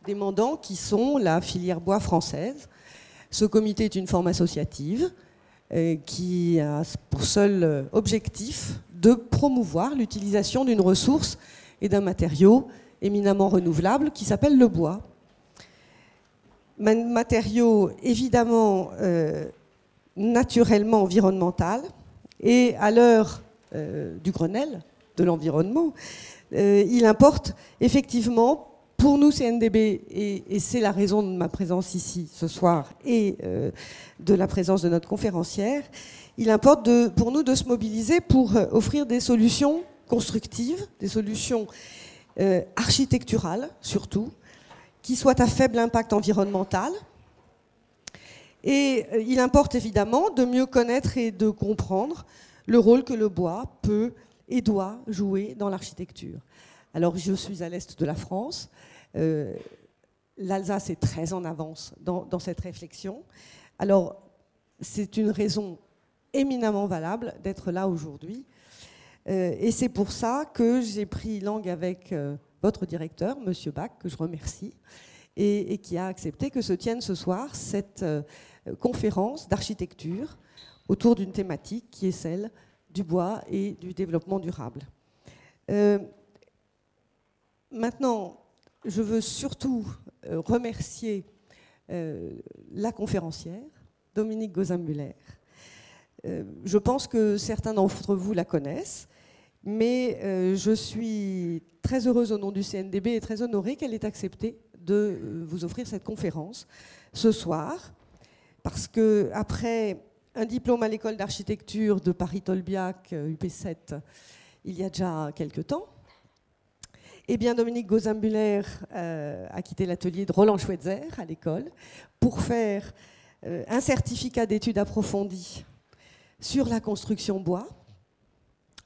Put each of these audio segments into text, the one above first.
des mandants qui sont la filière bois française. Ce comité est une forme associative qui a pour seul objectif de promouvoir l'utilisation d'une ressource et d'un matériau éminemment renouvelable qui s'appelle le bois. Matériau évidemment naturellement environnemental, et à l'heure du Grenelle de l'environnement, il importe effectivement pour nous CNDB, et c'est la raison de ma présence ici ce soir et de la présence de notre conférencière, il importe pour nous de se mobiliser pour offrir des solutions constructives, des solutions architecturales surtout, qui soient à faible impact environnemental. Et il importe évidemment de mieux connaître et de comprendre le rôle que le bois peut et doit jouer dans l'architecture. Alors je suis à l'est de la France, l'Alsace est très en avance dans cette réflexion. Alors c'est une raison éminemment valable d'être là aujourd'hui. Et c'est pour ça que j'ai pris langue avec votre directeur, M. Bach, que je remercie, et qui a accepté que se tienne ce soir cette conférence d'architecture autour d'une thématique qui est celle du bois et du développement durable. Maintenant, je veux surtout remercier la conférencière, Dominique Gozin-Müller. Je pense que certains d'entre vous la connaissent, mais je suis très heureuse au nom du CNDB et très honorée qu'elle ait accepté de vous offrir cette conférence ce soir, parce qu'après un diplôme à l'école d'architecture de Paris-Tolbiac, UP7, il y a déjà quelques temps, eh bien Dominique Gozin-Müller a quitté l'atelier de Roland Schweitzer à l'école pour faire un certificat d'études approfondies sur la construction bois.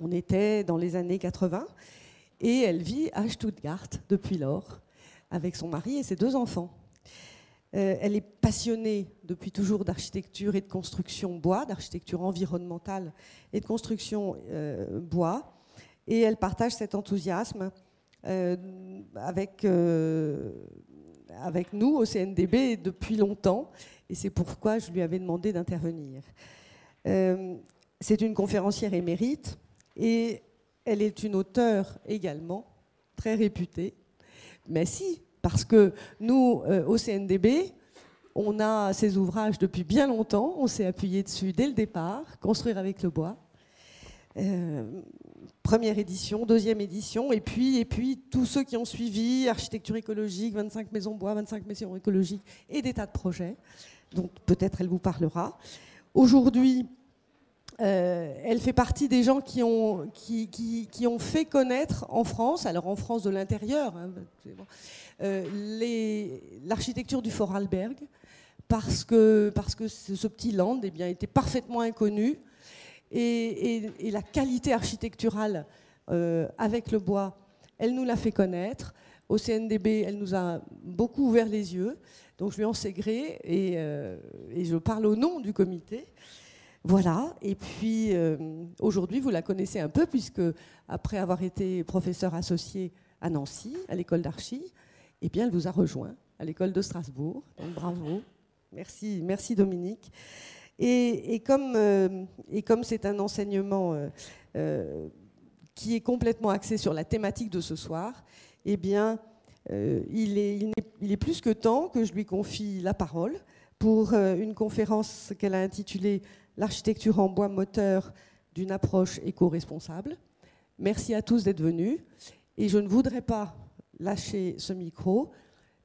On était dans les années 80 et elle vit à Stuttgart depuis lors avec son mari et ses 2 enfants. Elle est passionnée depuis toujours d'architecture et de construction bois, d'architecture environnementale et de construction bois. Et elle partage cet enthousiasme avec nous au CNDB depuis longtemps. Et c'est pourquoi je lui avais demandé d'intervenir. C'est une conférencière émérite et elle est une auteure également, très réputée. Mais si, parce que nous, au CNDB, on a ces ouvrages depuis bien longtemps, on s'est appuyé dessus dès le départ, Construire avec le bois. Première édition, deuxième édition, et puis tous ceux qui ont suivi, architecture écologique, 25 maisons bois, 25 maisons écologiques et des tas de projets. Donc peut-être elle vous parlera. Aujourd'hui, elle fait partie des gens qui ont fait connaître en France, alors en France de l'intérieur, hein, l'architecture du Vorarlberg, parce que ce petit land eh bien, était parfaitement inconnu, et la qualité architecturale avec le bois, elle nous l'a fait connaître. Au CNDB, elle nous a beaucoup ouvert les yeux, donc je lui en sais gré, et je parle au nom du comité. Voilà, et puis aujourd'hui, vous la connaissez un peu, puisque après avoir été professeur associé à Nancy, à l'école d'archi, eh bien, elle vous a rejoint à l'école de Strasbourg, donc bravo, merci Dominique. Et comme c'est un enseignement qui est complètement axé sur la thématique de ce soir, eh bien, il est plus que temps que je lui confie la parole pour une conférence qu'elle a intitulée « L'architecture en bois moteur d'une approche éco-responsable ». Merci à tous d'être venus. Et je ne voudrais pas lâcher ce micro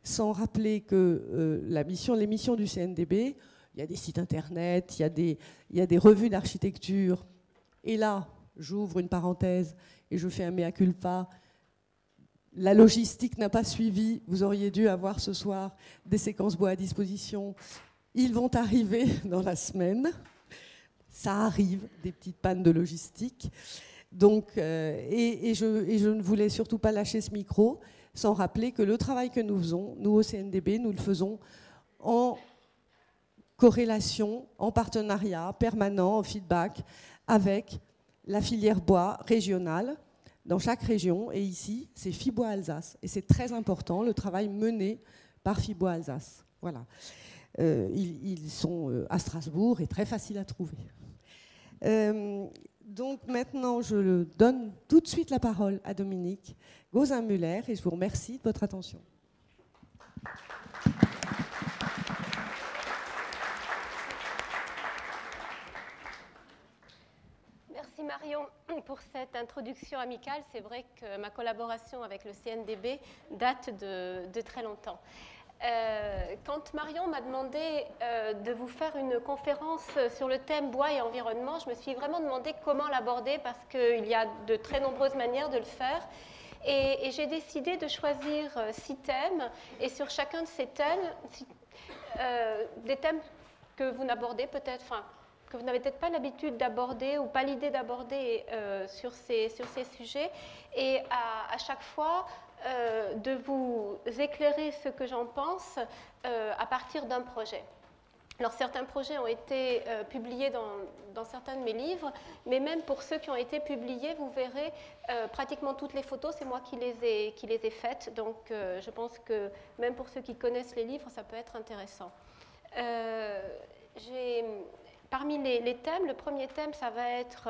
sans rappeler que l'émission du CNDB, il y a des sites internet, il y a des revues d'architecture. Et là, j'ouvre une parenthèse et je fais un mea culpa. La logistique n'a pas suivi. Vous auriez dû avoir ce soir des séquences bois à disposition. Ils vont arriver dans la semaine. Ça arrive, des petites pannes de logistique. Donc, et je ne voulais surtout pas lâcher ce micro sans rappeler que le travail que nous faisons, nous au CNDB, nous le faisons en corrélation, en partenariat permanent, en feedback avec la filière bois régionale, dans chaque région. Et ici, c'est Fibois Alsace. Et c'est très important, le travail mené par Fibois Alsace. Voilà. Ils sont à Strasbourg et très faciles à trouver. Donc maintenant, je donne tout de suite la parole à Dominique Gauzin-Müller et je vous remercie de votre attention. Merci Marion pour cette introduction amicale. C'est vrai que ma collaboration avec le CNDB date de très longtemps. Quand Marion m'a demandé de vous faire une conférence sur le thème bois et environnement, je me suis vraiment demandé comment l'aborder parce qu'il y a de très nombreuses manières de le faire. Et j'ai décidé de choisir 6 thèmes et sur chacun de ces thèmes, des thèmes que vous n'abordez peut-être, enfin, que vous n'avez peut-être pas l'habitude d'aborder ou pas l'idée d'aborder sur ces sujets. Et à chaque fois, de vous éclairer ce que j'en pense à partir d'un projet. Alors certains projets ont été publiés dans certains de mes livres, mais même pour ceux qui ont été publiés, vous verrez pratiquement toutes les photos, c'est moi qui les ai faites, donc je pense que même pour ceux qui connaissent les livres, ça peut être intéressant. Parmi les thèmes, le premier thème, ça va être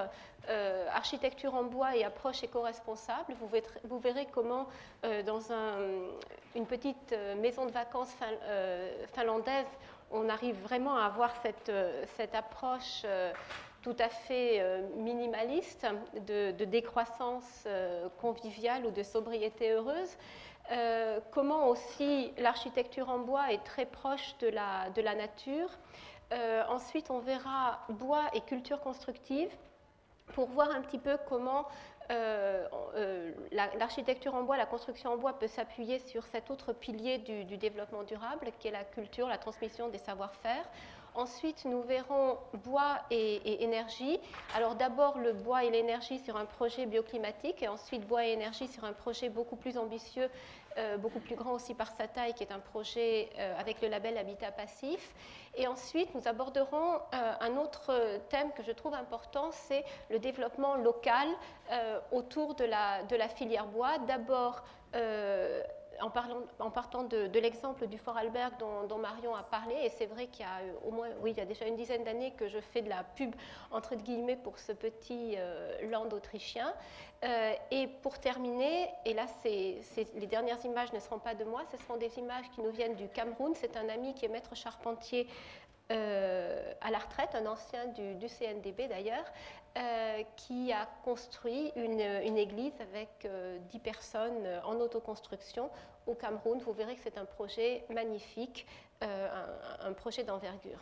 architecture en bois et approche éco-responsable. Vous verrez comment, dans une petite maison de vacances finlandaise, on arrive vraiment à avoir cette approche tout à fait minimaliste de décroissance conviviale ou de sobriété heureuse. Comment aussi l'architecture en bois est très proche de la nature. Ensuite, on verra bois et culture constructive pour voir un petit peu comment l'architecture en bois, la construction en bois peut s'appuyer sur cet autre pilier du développement durable qui est la culture, la transmission des savoir-faire. Ensuite, nous verrons bois et énergie. Alors d'abord le bois et l'énergie sur un projet bioclimatique et ensuite bois et énergie sur un projet beaucoup plus ambitieux, beaucoup plus grand aussi par sa taille, qui est un projet avec le label Habitat Passif. Et ensuite, nous aborderons un autre thème que je trouve important, c'est le développement local autour de la filière bois. D'abord, en partant de l'exemple du Vorarlberg dont Marion a parlé, et c'est vrai qu'il y a au moins, oui, il y a déjà une dizaine d'années que je fais de la pub entre guillemets pour ce petit land autrichien. Et pour terminer, et là les dernières images ne seront pas de moi, ce seront des images qui nous viennent du Cameroun. C'est un ami qui est maître charpentier à la retraite, un ancien du CNDB d'ailleurs, qui a construit une église avec 10 personnes en autoconstruction au Cameroun. Vous verrez que c'est un projet magnifique, un projet d'envergure.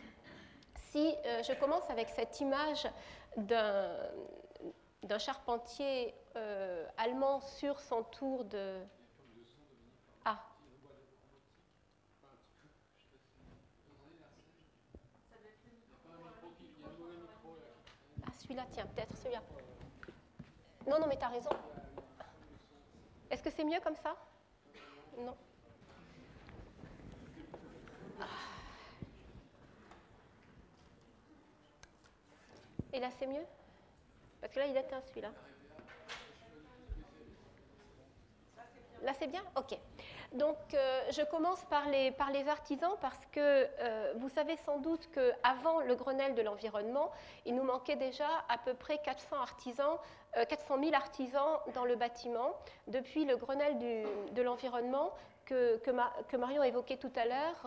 Si je commence avec cette image d'un charpentier allemand sur son tour de... Ah. Celui-là, tiens, peut-être celui-là. Non, mais tu as raison. Est-ce que c'est mieux comme ça? Non. Ah. Et là, c'est mieux? Parce que là, il éteint celui-là. Là, c'est bien? OK. Donc, je commence par les artisans parce que vous savez sans doute qu'avant le Grenelle de l'environnement, il nous manquait déjà à peu près 400 000 artisans dans le bâtiment. Depuis le Grenelle de l'environnement que Marion évoquait tout à l'heure,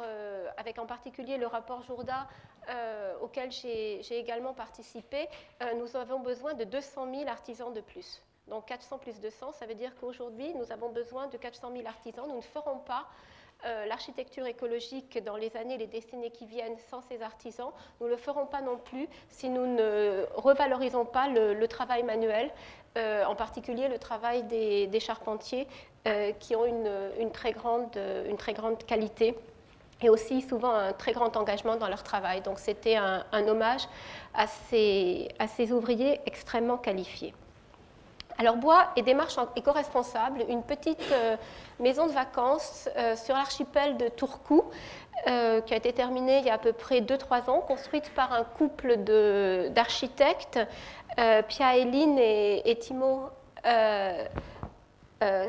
avec en particulier le rapport Jourda auquel j'ai également participé, nous avons besoin de 200 000 artisans de plus. Donc 400 plus 200, ça veut dire qu'aujourd'hui, nous avons besoin de 400 000 artisans. Nous ne ferons pas l'architecture écologique dans les années, les décennies qui viennent sans ces artisans. Nous ne le ferons pas non plus si nous ne revalorisons pas le travail manuel, en particulier le travail des charpentiers qui ont une très grande qualité et aussi souvent un très grand engagement dans leur travail. Donc c'était un hommage à ces ouvriers extrêmement qualifiés. Alors, bois et démarche éco-responsable, une petite maison de vacances sur l'archipel de Turku, qui a été terminée il y a à peu près 2-3 ans, construite par un couple d'architectes, Pia Elin et Timo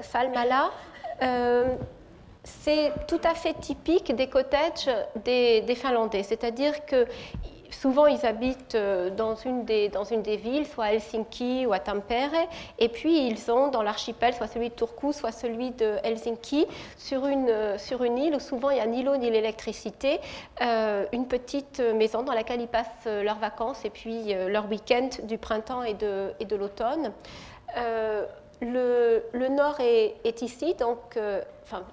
Salmela, c'est tout à fait typique des cottages des Finlandais, c'est-à-dire que souvent, ils habitent dans une des villes, soit à Helsinki ou à Tampere, et puis ils ont dans l'archipel soit celui de Turku, soit celui de Helsinki, sur une île où souvent il n'y a ni l'eau ni l'électricité, une petite maison dans laquelle ils passent leurs vacances et puis leur week-end du printemps et de l'automne. Le nord est ici, donc,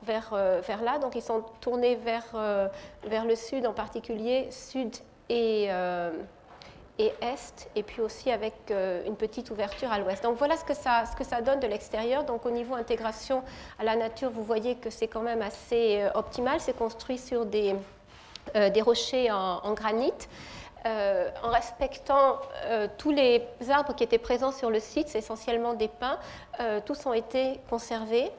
vers là, donc ils sont tournés vers le sud en particulier, sud et est, et puis aussi avec une petite ouverture à l'ouest. Donc voilà ce que ça donne de l'extérieur. Donc au niveau intégration à la nature, vous voyez que c'est quand même assez optimal. C'est construit sur des rochers en granit. En respectant tous les arbres qui étaient présents sur le site, c'est essentiellement des pins, tous ont été conservés.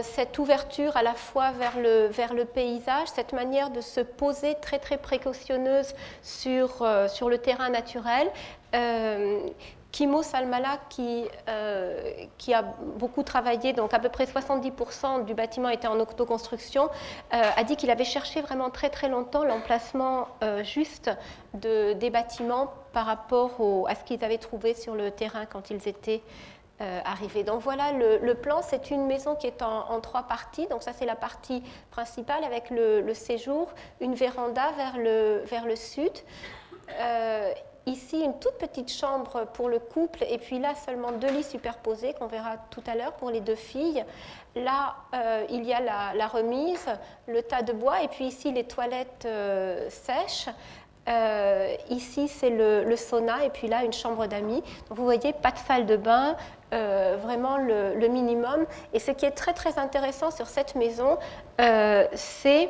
Cette ouverture à la fois vers le paysage, cette manière de se poser très très précautionneuse sur le terrain naturel. Kimmo Salmela, qui a beaucoup travaillé, donc à peu près 70% du bâtiment était en autoconstruction, a dit qu'il avait cherché vraiment très très longtemps l'emplacement juste des bâtiments par rapport à ce qu'ils avaient trouvé sur le terrain quand ils étaient arrivés. Donc voilà le plan, c'est une maison qui est en 3 parties, donc ça c'est la partie principale avec le séjour, une véranda vers le sud. Ici, une toute petite chambre pour le couple, et puis là, seulement 2 lits superposés, qu'on verra tout à l'heure pour les 2 filles. Là, il y a la remise, le tas de bois, et puis ici, les toilettes sèches. Ici, c'est le sauna, et puis là, une chambre d'amis. Vous voyez, pas de salle de bain, vraiment le minimum. Et ce qui est très, très intéressant sur cette maison, c'est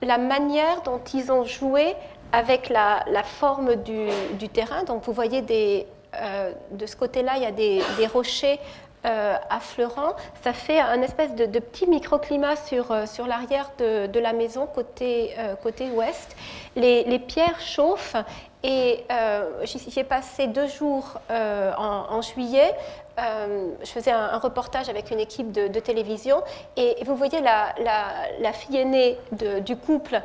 la manière dont ils ont joué avec la forme du terrain. Donc vous voyez, de ce côté-là, il y a des rochers affleurants. Ça fait un espèce de petit microclimat sur l'arrière de la maison, côté ouest. Les pierres chauffent et j'y ai passé 2 jours en juillet. Je faisais un reportage avec une équipe de télévision et vous voyez la fille aînée du couple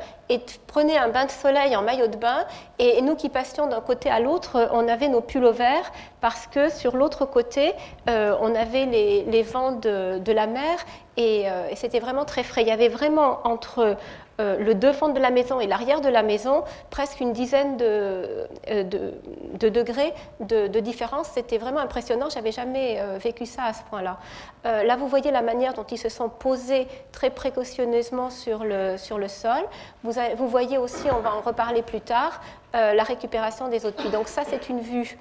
prenait un bain de soleil en maillot de bain et nous qui passions d'un côté à l'autre, on avait nos pulls verts parce que sur l'autre côté, on avait les vents de la mer et c'était vraiment très frais. Il y avait vraiment entre le devant de la maison et l'arrière de la maison, presque une dizaine de degrés de différence. C'était vraiment impressionnant, je n'avais jamais vécu ça à ce point-là. Là, vous voyez la manière dont ils se sont posés très précautionneusement sur le sol. Vous voyez aussi, on va en reparler plus tard, la récupération des eaux de pluie. Donc ça, c'est une vue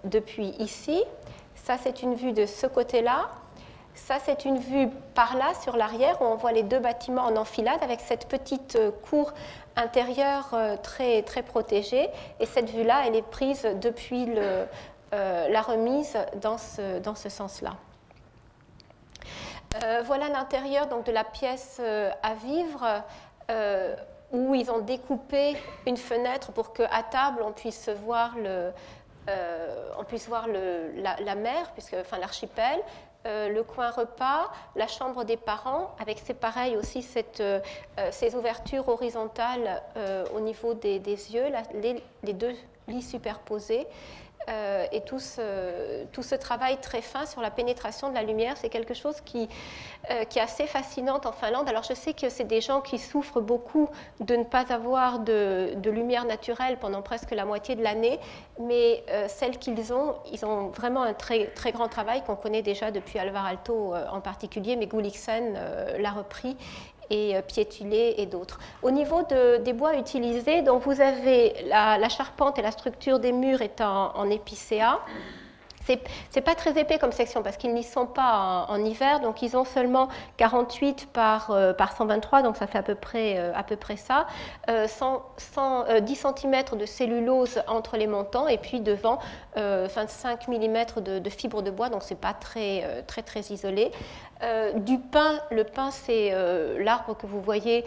depuis ici. Ça, c'est une vue de ce côté-là. Ça, c'est une vue par là, sur l'arrière, où on voit les 2 bâtiments en enfilade avec cette petite cour intérieure très, très protégée. Et cette vue-là, elle est prise depuis la remise dans ce sens-là. Voilà l'intérieur donc, de la pièce à vivre, où ils ont découpé une fenêtre pour qu'à table, on puisse voir la mer, enfin l'archipel. Le coin repas, la chambre des parents, avec c'est pareil aussi ces ouvertures horizontales au niveau des yeux, les 2 lits superposés. Et tout ce travail très fin sur la pénétration de la lumière, c'est quelque chose qui est assez fascinant en Finlande. Alors je sais que c'est des gens qui souffrent beaucoup de ne pas avoir de lumière naturelle pendant presque la moitié de l'année, mais celles qu'ils ont, ils ont vraiment un très, très grand travail qu'on connaît déjà depuis Alvar Aalto en particulier, mais Gulliksen l'a repris, et Pietulé et d'autres. Au niveau des bois utilisés, donc vous avez la charpente et la structure des murs est en épicéa. C'est pas très épais comme section parce qu'ils n'y sont pas en hiver, donc ils ont seulement 48 par 123, donc ça fait à peu près ça. 10 cm de cellulose entre les montants et puis devant 25 mm de fibres de bois, donc c'est pas très isolé. Du pin, le pin c'est l'arbre que vous voyez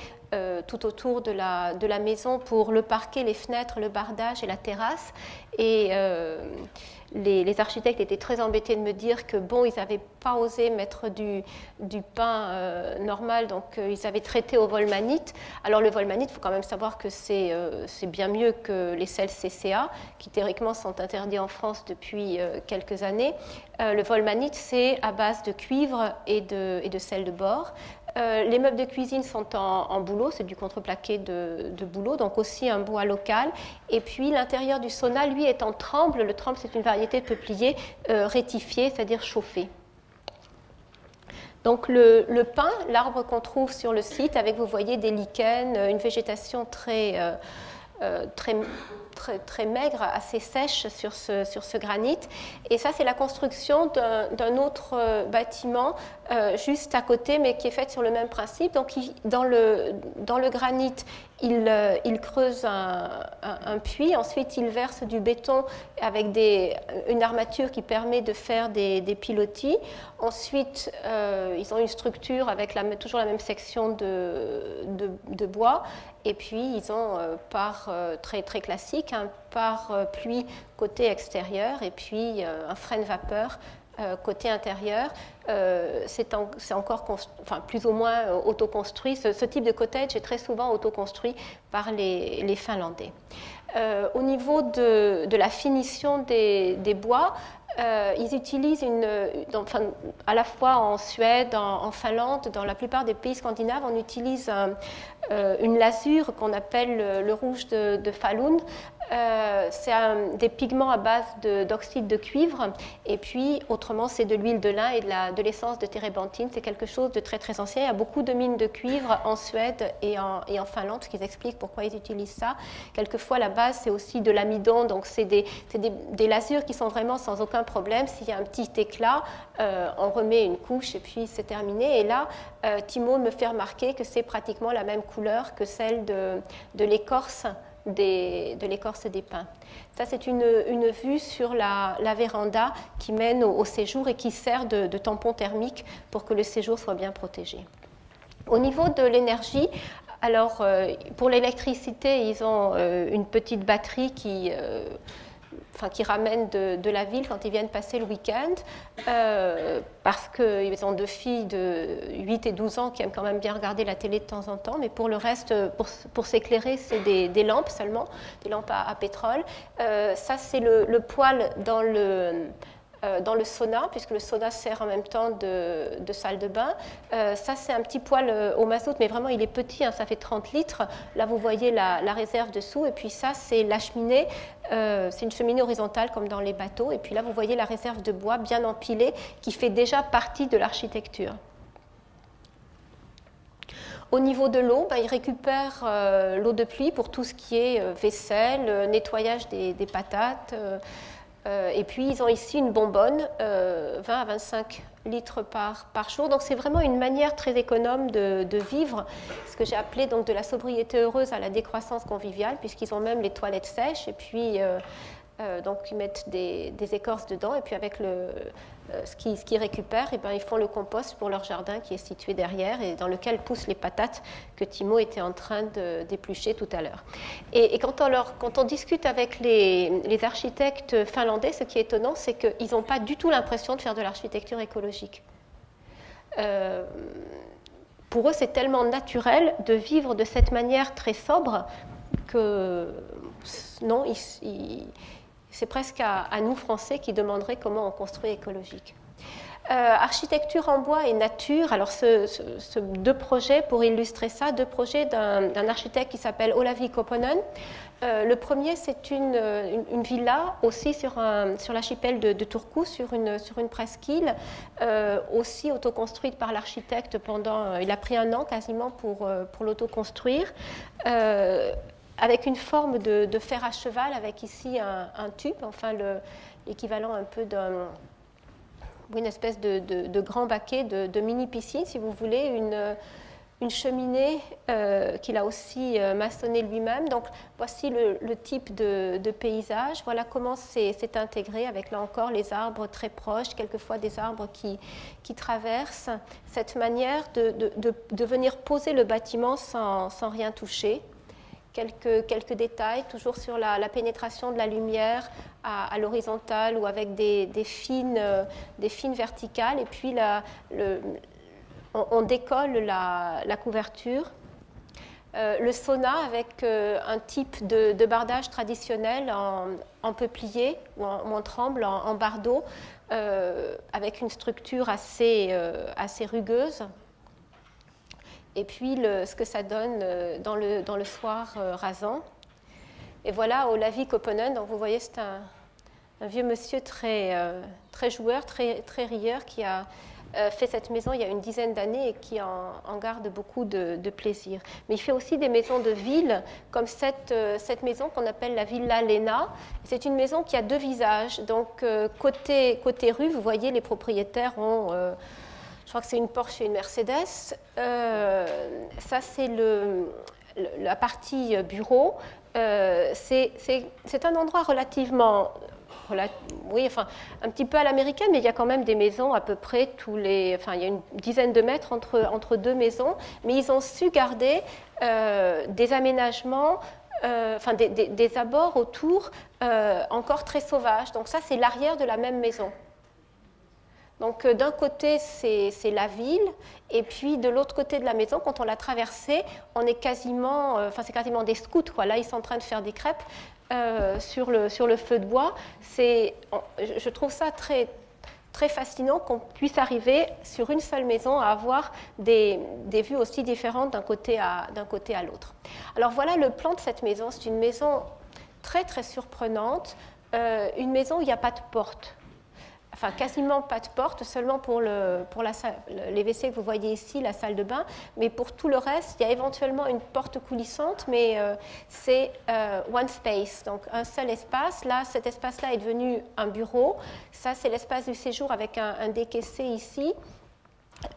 tout autour de la maison pour le parquet, les fenêtres, le bardage et la terrasse. Et les architectes étaient très embêtés de me dire que bon, ils n'avaient pas osé mettre du pin normal, donc ils avaient traité au volmanite. Alors le volmanite, il faut quand même savoir que c'est bien mieux que les sels CCA, qui théoriquement sont interdits en France depuis quelques années. Le volmanite, c'est à base de cuivre et de sel de bore. Les meubles de cuisine sont en bouleau, c'est du contreplaqué de bouleau, donc aussi un bois local. Et puis l'intérieur du sauna, lui, est en tremble. Le tremble, c'est une variété de peuplier rétifié, c'est-à-dire chauffé. Donc le pin, l'arbre qu'on trouve sur le site, avec, vous voyez, des lichens, une végétation très maigre, assez sèche sur ce granit. Et ça, c'est la construction d'un autre bâtiment juste à côté, mais qui est fait sur le même principe. Donc, dans le granit, il creuse un puits. Ensuite, il verse du béton avec une armature qui permet de faire des pilotis. Ensuite, ils ont une structure avec toujours la même section de bois. Et puis, ils ont par très très classique, un pare-pluie côté extérieur et puis un frein de vapeur côté intérieur. C'est encore plus ou moins autoconstruit. Ce type de cottage est très souvent autoconstruit par les Finlandais. Au niveau de la finition des bois, ils utilisent à la fois en Suède, en Finlande, dans la plupart des pays scandinaves, on utilise une lasure qu'on appelle le rouge de Falun. C'est des pigments à base d'oxyde de cuivre, et puis autrement c'est de l'huile de lin et de l'essence de térébenthine. C'est quelque chose de très très ancien. Il y a beaucoup de mines de cuivre en Suède et en Finlande, ce qui explique pourquoi ils utilisent ça. Quelquefois la base c'est aussi de l'amidon, donc c'est des lasures qui sont vraiment sans aucun problème. S'il y a un petit éclat, on remet une couche et puis c'est terminé. Et là, Timo me fait remarquer que c'est pratiquement la même couleur que celle de l'écorce des pins. Ça, c'est une vue sur la véranda qui mène au séjour et qui sert de tampon thermique pour que le séjour soit bien protégé. Au niveau de l'énergie, alors pour l'électricité, ils ont une petite batterie qui ramène de la ville quand ils viennent passer le week-end, parce qu'ils ont 2 filles de 8 et 12 ans qui aiment quand même bien regarder la télé de temps en temps, mais pour le reste, pour s'éclairer, c'est des lampes seulement, des lampes à pétrole. Ça, c'est le poêle dans le sauna, puisque le sauna sert en même temps de salle de bain. Ça, c'est un petit poêle au mazout, mais vraiment, il est petit, hein, ça fait 30 litres. Là, vous voyez la réserve dessous. Et puis ça, c'est la cheminée. C'est une cheminée horizontale, comme dans les bateaux. Et puis là, vous voyez la réserve de bois bien empilée, qui fait déjà partie de l'architecture. Au niveau de l'eau, ils récupèrent l'eau de pluie pour tout ce qui est vaisselle, nettoyage des patates. Et puis, ils ont ici une bonbonne, 20 à 25 litres par jour. Donc, c'est vraiment une manière très économe de vivre, ce que j'ai appelé donc de la sobriété heureuse à la décroissance conviviale, puisqu'ils ont même les toilettes sèches. Et puis, donc, ils mettent des écorces dedans. Et puis, avec ce qu'ils récupèrent, et ils font le compost pour leur jardin qui est situé derrière et dans lequel poussent les patates que Timo était en train d'éplucher tout à l'heure. Et quand on discute avec les architectes finlandais, ce qui est étonnant, c'est qu'ils n'ont pas du tout l'impression de faire de l'architecture écologique. Pour eux, c'est tellement naturel de vivre de cette manière très sobre que non, c'est presque à nous, Français, qui demanderaient comment on construit écologique. Architecture en bois et nature, alors deux projets pour illustrer ça, 2 projets d'un architecte qui s'appelle Olavi Koponen. Le premier, c'est une villa aussi sur l'archipel de Turku, sur une presqu'île, aussi autoconstruite par l'architecte il a pris 1 an quasiment pour l'autoconstruire. Avec une forme de fer à cheval, avec ici un tube, enfin l'équivalent un peu d'une espèce de grand baquet, de mini-piscine, si vous voulez, une cheminée qu'il a aussi maçonnée lui-même. Donc voici le type de paysage. Voilà comment c'est intégré avec là encore les arbres très proches, quelquefois des arbres qui traversent. Cette manière de venir poser le bâtiment sans rien toucher. Quelques détails, toujours sur la pénétration de la lumière à l'horizontale ou avec des fines verticales. Et puis on décolle la couverture. Le sauna avec un type de bardage traditionnel en peuplier ou en tremble, en bardeau, avec une structure assez rugueuse. Et puis ce que ça donne dans le soir rasant. Et voilà, Olavi Koponen, donc vous voyez, c'est un vieux monsieur très joueur, très rieur, qui a fait cette maison il y a une dizaine d'années et qui en garde beaucoup de plaisir. Mais il fait aussi des maisons de ville, comme cette maison qu'on appelle la Villa Lena. C'est une maison qui a deux visages. Donc, côté rue, vous voyez, les propriétaires ont... je crois que c'est une Porsche et une Mercedes. Ça, c'est la partie bureau. C'est un endroit relativement... oui, enfin, un petit peu à l'américaine, mais il y a quand même des maisons à peu près il y a une dizaine de mètres entre deux maisons. Mais ils ont su garder des aménagements, des abords autour encore très sauvages. Donc ça, c'est l'arrière de la même maison. Donc d'un côté, c'est la ville, et puis de l'autre côté de la maison, quand on l'a traversée, on est quasiment, c'est quasiment des scouts, quoi. Là, ils sont en train de faire des crêpes sur le feu de bois. Je trouve ça très, très fascinant qu'on puisse arriver sur une seule maison à avoir des vues aussi différentes d'un côté à l'autre. Alors voilà le plan de cette maison. C'est une maison très, très surprenante, une maison où il n'y a pas de porte. Enfin, quasiment pas de porte, seulement pour les WC que vous voyez ici, la salle de bain. Mais pour tout le reste, il y a éventuellement une porte coulissante, mais c'est one space, donc un seul espace. Là, cet espace-là est devenu un bureau. Ça, c'est l'espace du séjour avec un décaissé ici.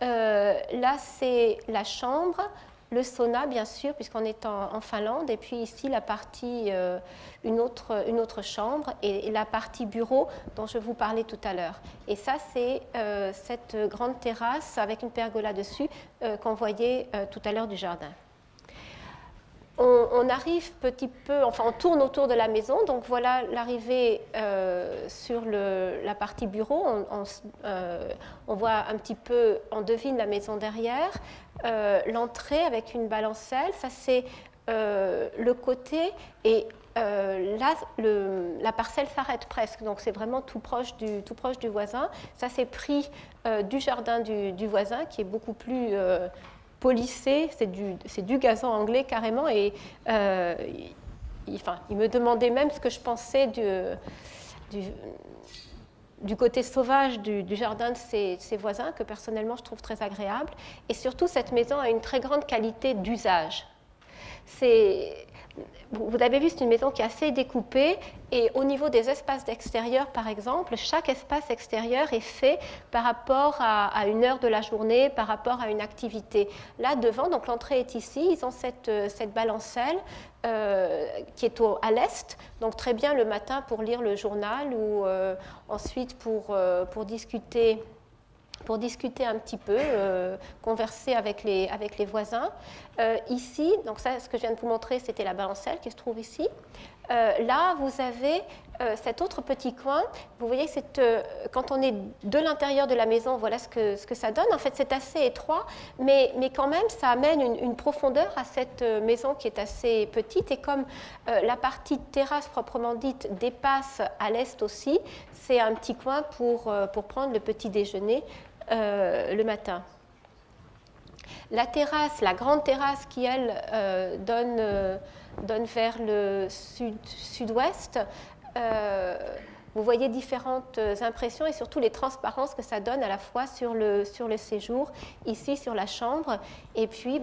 Là, c'est la chambre. Le sauna, bien sûr, puisqu'on est en Finlande, et puis ici la partie, une autre chambre, et la partie bureau dont je vous parlais tout à l'heure. Et ça, c'est cette grande terrasse avec une pergola dessus qu'on voyait tout à l'heure du jardin. On arrive petit peu, enfin on tourne autour de la maison, donc voilà l'arrivée sur la partie bureau, on voit un petit peu, on devine la maison derrière, l'entrée avec une balancelle, ça c'est le côté, et là la parcelle s'arrête presque, donc c'est vraiment tout proche du voisin. Ça c'est pris du jardin du voisin qui est beaucoup plus... polissé, c'est du gazon anglais carrément, et il me demandait même ce que je pensais du côté sauvage du jardin de ses voisins, que personnellement je trouve très agréable. Et surtout, cette maison a une très grande qualité d'usage. Vous avez vu, c'est une maison qui est assez découpée, et au niveau des espaces d'extérieur, par exemple, chaque espace extérieur est fait par rapport à une heure de la journée, par rapport à une activité. Là, devant, donc l'entrée est ici, ils ont cette balancelle qui est à l'est, donc très bien le matin pour lire le journal ou ensuite pour discuter un petit peu, converser avec les voisins. Ici, donc ça, ce que je viens de vous montrer, c'était la balancelle qui se trouve ici. Là, vous avez cet autre petit coin. Vous voyez, quand on est de l'intérieur de la maison, voilà ce que ça donne. En fait, c'est assez étroit, mais quand même, ça amène une profondeur à cette maison qui est assez petite. Et comme la partie terrasse proprement dite dépasse à l'est aussi, c'est un petit coin pour prendre le petit déjeuner le matin. La terrasse, la grande terrasse qui, elle, donne vers le sud-ouest, vous voyez différentes impressions et surtout les transparences que ça donne à la fois sur le séjour, ici sur la chambre, et puis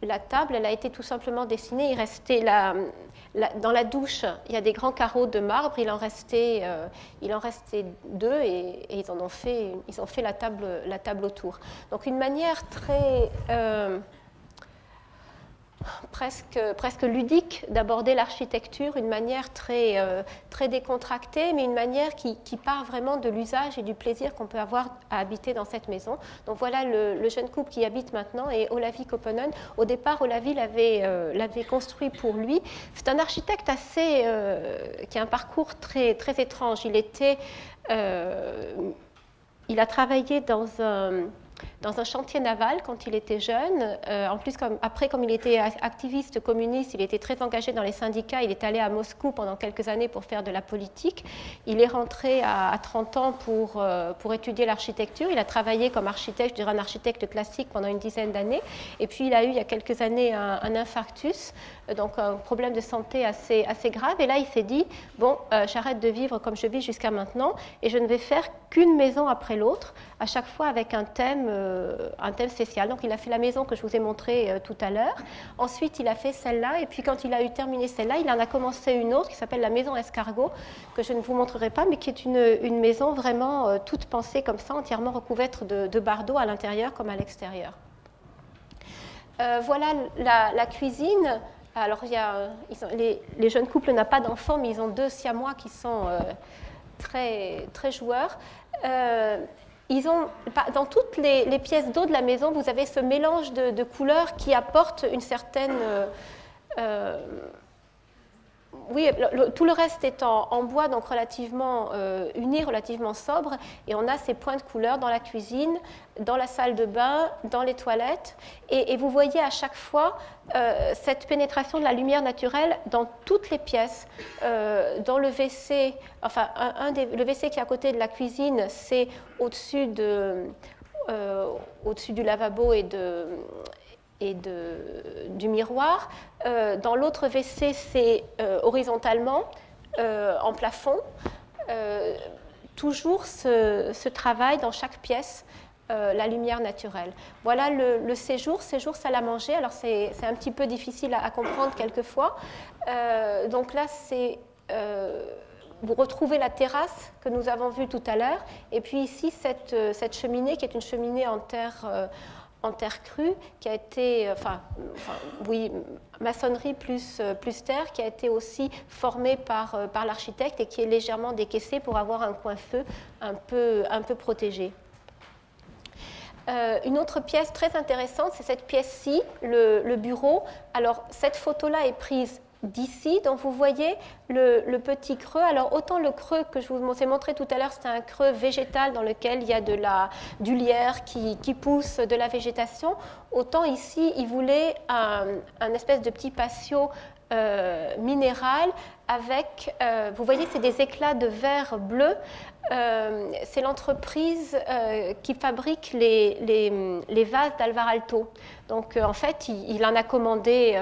la table, elle a été tout simplement dessinée. Il restait dans la douche, il y a des grands carreaux de marbre. Il en restait 2 et ils ont fait la table autour. Donc une manière très presque ludique d'aborder l'architecture, une manière très décontractée, mais une manière qui part vraiment de l'usage et du plaisir qu'on peut avoir à habiter dans cette maison. Donc voilà le jeune couple qui y habite maintenant et Olavi Koponen. Au départ, Olavi l'avait construit pour lui. C'est un architecte qui a un parcours très étrange. Il a travaillé dans un chantier naval quand il était jeune. En plus, comme il était activiste communiste, il était très engagé dans les syndicats. Il est allé à Moscou pendant quelques années pour faire de la politique. Il est rentré à 30 ans pour étudier l'architecture. Il a travaillé comme architecte, je dirais un architecte classique pendant une dizaine d'années. Et puis, il a eu, il y a quelques années, un infarctus, donc un problème de santé assez grave. Et là, il s'est dit, bon, j'arrête de vivre comme je vis jusqu'à maintenant et je ne vais faire qu'une maison après l'autre, à chaque fois avec un thème spécial. Donc il a fait la maison que je vous ai montrée tout à l'heure. Ensuite, il a fait celle-là. Et puis quand il a eu terminé celle-là, il en a commencé une autre qui s'appelle la maison escargot, que je ne vous montrerai pas, mais qui est une maison vraiment toute pensée comme ça, entièrement recouverte de bardeaux à l'intérieur comme à l'extérieur. Voilà la cuisine. Alors les jeunes couples n'ont pas d'enfants, mais ils ont 2 siamois qui sont très joueurs. Dans toutes les pièces d'eau de la maison, vous avez ce mélange de couleurs qui apporte une certaine... tout le reste est en bois, donc relativement uni, relativement sobre. Et on a ces points de couleurs dans la cuisine, dans la salle de bain, dans les toilettes. Et vous voyez à chaque fois cette pénétration de la lumière naturelle dans toutes les pièces. Dans le WC, enfin, le WC qui est à côté de la cuisine, c'est au-dessus du lavabo et du miroir. Dans l'autre WC, c'est horizontalement, en plafond. Toujours ce travail dans chaque pièce, la lumière naturelle. Voilà le séjour salle à manger. Alors c'est un petit peu difficile à comprendre quelquefois. Donc là, vous retrouvez la terrasse que nous avons vue tout à l'heure. Et puis ici, cette cheminée qui est une cheminée en terre crue, qui a été, maçonnerie plus terre, qui a été aussi formée par l'architecte et qui est légèrement décaissée pour avoir un coin feu un peu protégé. Une autre pièce très intéressante, c'est cette pièce-ci, le bureau. Alors, cette photo-là est prise d'ici, donc vous voyez le petit creux. Alors autant le creux que je vous ai montré tout à l'heure, c'était un creux végétal dans lequel il y a du lierre qui pousse, de la végétation, autant ici il voulait un espèce de petit patio minéral avec, vous voyez, c'est des éclats de verre bleu. C'est l'entreprise qui fabrique les vases d'Alvar Aalto. Donc en fait, il en a commandé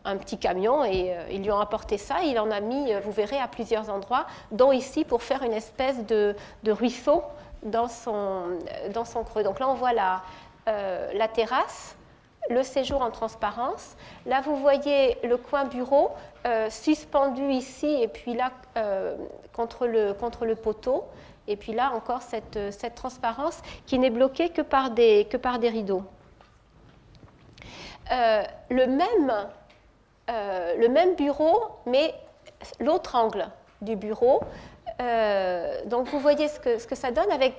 un petit camion et ils lui ont apporté ça. Il en a mis, vous verrez, à plusieurs endroits, dont ici pour faire une espèce de ruisseau dans son creux. Donc là, on voit la terrasse, le séjour en transparence. Là, vous voyez le coin bureau suspendu ici et puis là, contre le poteau. Et puis là, encore cette transparence qui n'est bloquée que par des rideaux. Le même bureau, mais l'autre angle du bureau. Donc vous voyez ce que ça donne avec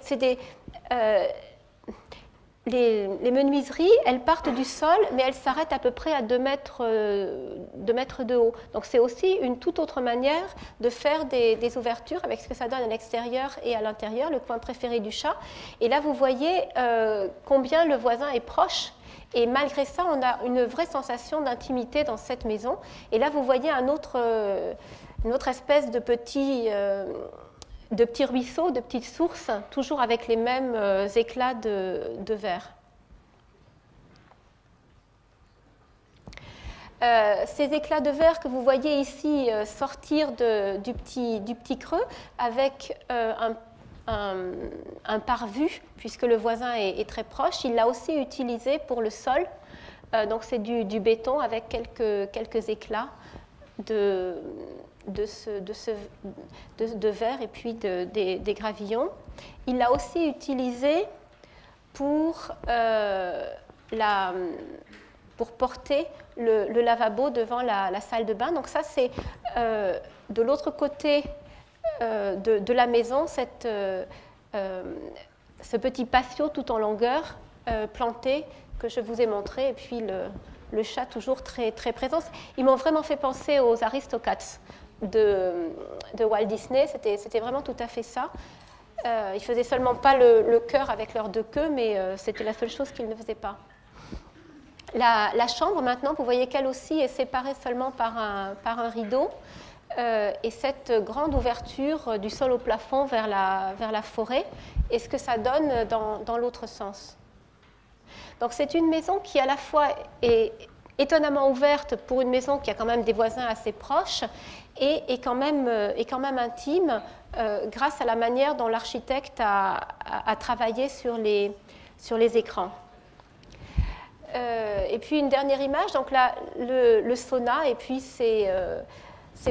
les menuiseries, elles partent du sol, mais elles s'arrêtent à peu près à 2 mètres de haut. Donc c'est aussi une toute autre manière de faire des ouvertures avec ce que ça donne à l'extérieur et à l'intérieur, le coin préféré du chat. Et là, vous voyez combien le voisin est proche. Et malgré ça, on a une vraie sensation d'intimité dans cette maison. Et là, vous voyez une autre espèce de petit ruisseau, de petites sources, toujours avec les mêmes éclats de verre. Ces éclats de verre que vous voyez ici sortir du petit creux avec un pare-vue, puisque le voisin est très proche. Il l'a aussi utilisé pour le sol. Donc c'est du béton avec quelques éclats de verre et puis des gravillons. Il l'a aussi utilisé pour porter le lavabo devant la salle de bain. Donc ça, c'est de l'autre côté de la maison, ce petit patio tout en longueur planté que je vous ai montré, et puis le chat toujours très, très présent. Ils m'ont vraiment fait penser aux Aristocats de Walt Disney. C'était vraiment tout à fait ça. Ils ne faisaient seulement pas le cœur avec leurs deux queues, mais c'était la seule chose qu'ils ne faisaient pas. La chambre, maintenant, vous voyez qu'elle aussi est séparée seulement par un rideau. Et cette grande ouverture du sol au plafond vers la forêt, et ce que ça donne dans l'autre sens. Donc c'est une maison qui à la fois est étonnamment ouverte pour une maison qui a quand même des voisins assez proches et est quand même intime grâce à la manière dont l'architecte a travaillé sur les écrans. Et puis une dernière image, donc là le sauna et puis ces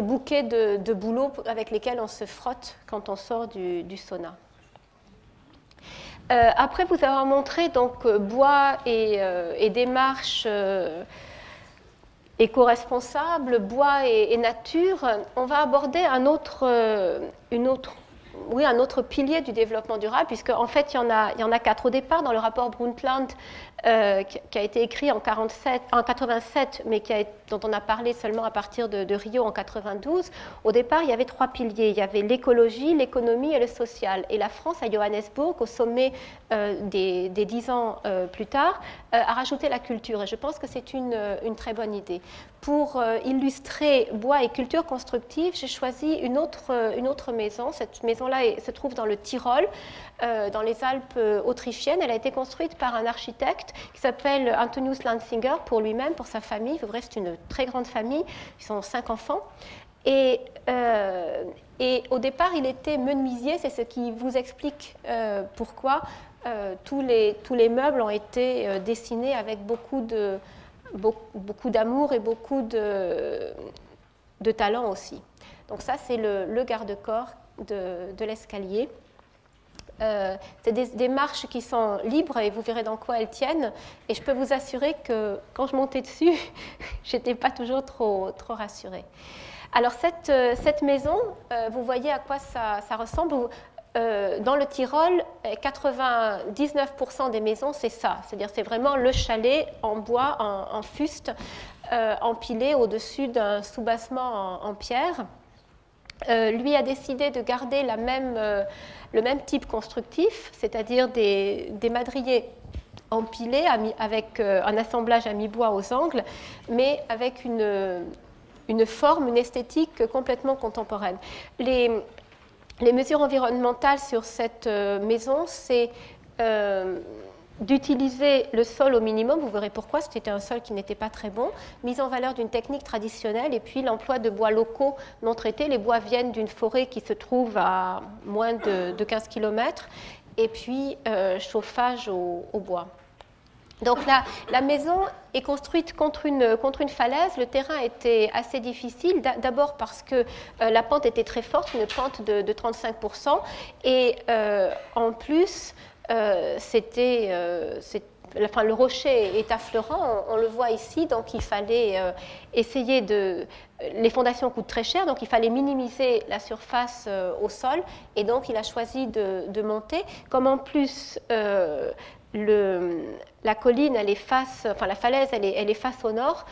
bouquets de bouleaux avec lesquels on se frotte quand on sort du sauna. Après vous avoir montré donc bois et démarche éco-responsable, bois et nature, on va aborder un autre pilier du développement durable, puisque en fait il y en a 4 au départ dans le rapport Brundtland qui a été écrit en 87, mais dont on a parlé seulement à partir de Rio en 92. Au départ, il y avait 3 piliers. Il y avait l'écologie, l'économie et le social. Et la France, à Johannesburg, au sommet des 10 ans plus tard, a rajouté la culture. Et je pense que c'est une très bonne idée. Pour illustrer bois et culture constructive, j'ai choisi une autre maison. Cette maison-là se trouve dans le Tyrol, dans les Alpes autrichiennes. Elle a été construite par un architecte qui s'appelle Antonius Lanzinger, pour lui-même, pour sa famille. Vous verrez, c'est une très grande famille. Ils sont 5 enfants. Et au départ, il était menuisier. C'est ce qui vous explique pourquoi tous les meubles ont été dessinés avec beaucoup d'amour et beaucoup de talent aussi. Donc ça, c'est le garde-corps de l'escalier. C'est des marches qui sont libres et vous verrez dans quoi elles tiennent. Et je peux vous assurer que quand je montais dessus, je n'étais pas toujours trop rassurée. Alors cette maison, vous voyez à quoi ça ressemble. Dans le Tyrol, 99% des maisons, c'est ça. C'est-à-dire c'est vraiment le chalet en bois, en fuste, empilé au-dessus d'un soubassement en pierre. Lui a décidé de garder le même type constructif, c'est-à-dire des madriers empilés avec un assemblage à mi-bois aux angles, mais avec une forme, une esthétique complètement contemporaine. Les mesures environnementales sur cette maison, c'est d'utiliser le sol au minimum. Vous verrez pourquoi, c'était un sol qui n'était pas très bon, mise en valeur d'une technique traditionnelle et puis l'emploi de bois locaux non traités. Les bois viennent d'une forêt qui se trouve à moins de 15 km et puis chauffage au bois. Donc la maison est construite contre une falaise. Le terrain était assez difficile, d'abord parce que la pente était très forte, une pente de 35%, et en plus, le rocher est affleurant, on le voit ici, donc il fallait essayer les fondations coûtent très cher, donc il fallait minimiser la surface au sol, et donc il a choisi de monter. Comme en plus la colline, la falaise, elle est face au nord,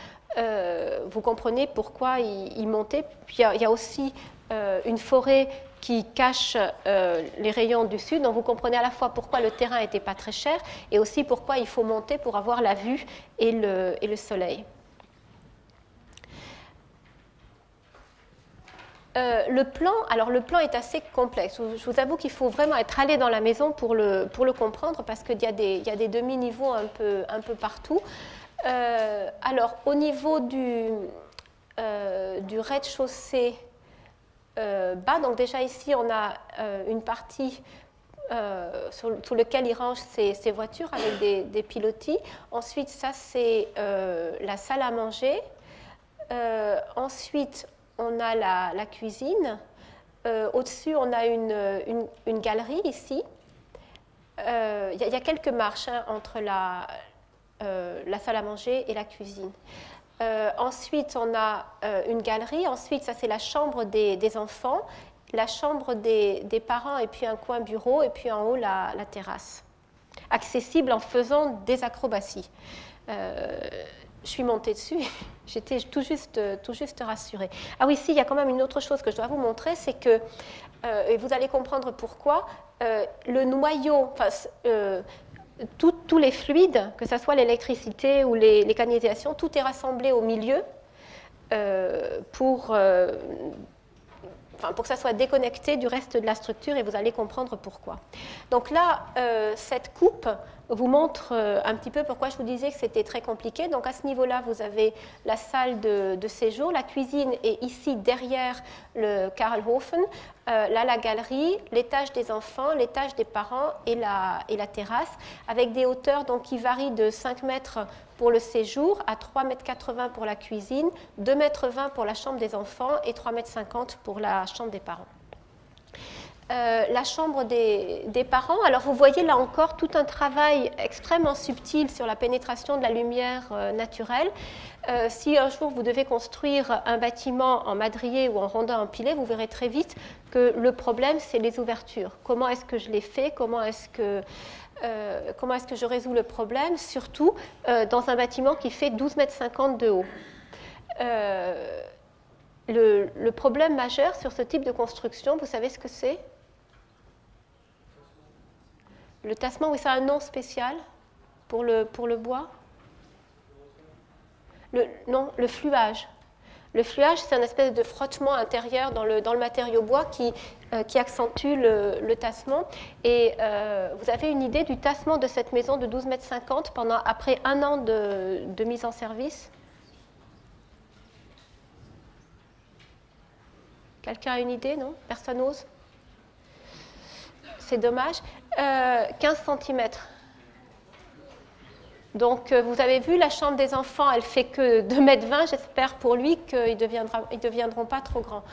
vous comprenez pourquoi il montait. Puis il y a aussi une forêt qui cache les rayons du sud, donc vous comprenez à la fois pourquoi le terrain n'était pas très cher et aussi pourquoi il faut monter pour avoir la vue et le soleil. Le plan est assez complexe. Je vous avoue qu'il faut vraiment être allé dans la maison pour le comprendre parce qu'il y a des demi-niveaux un peu partout. Alors, au niveau du rez-de-chaussée bas, donc déjà ici, on a une partie sous lequel il range ses voitures avec des pilotis. Ensuite, ça, c'est la salle à manger. Ensuite, on a la cuisine. Au-dessus, on a une galerie ici. Il y a quelques marches entre la salle à manger et la cuisine. Ensuite, on a une galerie. Ensuite, ça, c'est la chambre des enfants, la chambre des parents, et puis un coin bureau, et puis en haut, la terrasse. Accessible en faisant des acrobaties. Je suis montée dessus, j'étais tout juste rassurée. Ah oui, si, il y a quand même une autre chose que je dois vous montrer, c'est que, et vous allez comprendre pourquoi, le noyau, enfin, tous les fluides, que ce soit l'électricité ou les canalisations, tout est rassemblé au milieu pour que ça soit déconnecté du reste de la structure, et vous allez comprendre pourquoi. Donc là, cette coupe vous montre un petit peu pourquoi je vous disais que c'était très compliqué. Donc à ce niveau-là, vous avez la salle de séjour, la cuisine est ici derrière le Karlhofen, là la galerie, l'étage des enfants, l'étage des parents et la terrasse, avec des hauteurs donc, qui varient de 5 mètres pour le séjour, à 3,80 m pour la cuisine, 2,20 m pour la chambre des enfants et 3,50 m pour la chambre des parents. La chambre des parents, alors vous voyez là encore tout un travail extrêmement subtil sur la pénétration de la lumière naturelle. Si un jour vous devez construire un bâtiment en madrier ou en rondin empilé, vous verrez très vite que le problème c'est les ouvertures. Comment est-ce que je les fais? Comment est-ce que je résous le problème, surtout dans un bâtiment qui fait 12,50 m de haut. Le problème majeur sur ce type de construction, vous savez ce que c'est? Le tassement, oui, ça a un nom spécial pour le bois. Non, le fluage. Le fluage, c'est une espèce de frottement intérieur dans le matériau bois qui accentue le tassement. Et vous avez une idée du tassement de cette maison de 12,50 m après 1 an de mise en service? Quelqu'un a une idée, non? Personne n'ose? C'est dommage. 15 cm. Donc, vous avez vu, la chambre des enfants, elle fait que 2,20 m. J'espère pour lui qu'ils ne deviendront pas trop grands.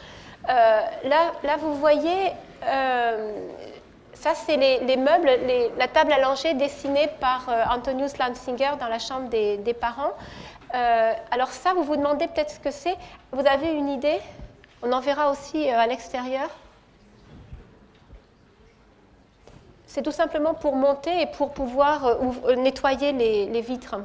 Là, vous voyez, ça, c'est les meubles, la table à langer dessinée par Antonius Lanzinger dans la chambre des parents. Alors ça, vous vous demandez peut-être ce que c'est. Vous avez une idée? On en verra aussi à l'extérieur. C'est tout simplement pour monter et pour pouvoir nettoyer les vitres.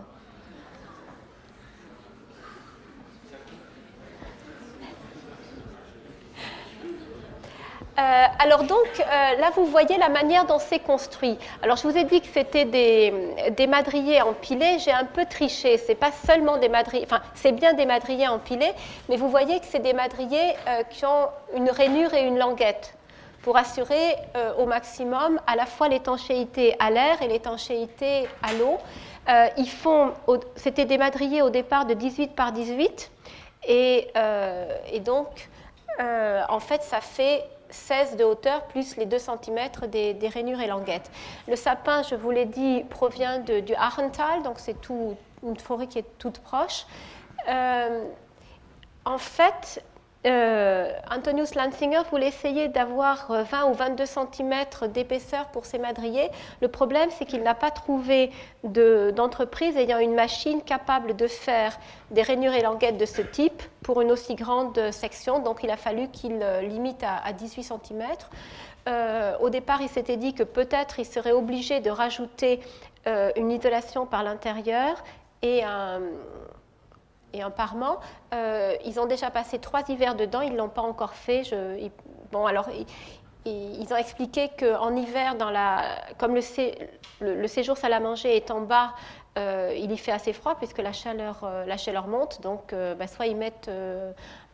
Alors donc, là, vous voyez la manière dont c'est construit. Alors, je vous ai dit que c'était des madriers empilés. J'ai un peu triché. Ce n'est pas seulement des madriers, enfin, c'est bien des madriers empilés, mais vous voyez que c'est des madriers qui ont une rainure et une languette pour assurer au maximum à la fois l'étanchéité à l'air et l'étanchéité à l'eau. C'était des madriers au départ de 18 par 18, et donc, en fait, ça fait 16 de hauteur plus les 2 cm des rainures et languettes. Le sapin, je vous l'ai dit, provient du Achental, donc c'est une forêt qui est toute proche. En fait, Antonius Lanzinger voulait essayer d'avoir 20 ou 22 cm d'épaisseur pour ses madriers. Le problème, c'est qu'il n'a pas trouvé d'entreprise ayant une machine capable de faire des rainures et languettes de ce type pour une aussi grande section. Donc, il a fallu qu'il limite à 18 cm. Au départ, il s'était dit que peut-être il serait obligé de rajouter une isolation par l'intérieur et un parement. Ils ont déjà passé 3 hivers dedans, ils ne l'ont pas encore fait. Ils ont expliqué qu'en hiver, comme le séjour salle à manger est en bas, il y fait assez froid puisque la chaleur monte. Donc, soit ils mettent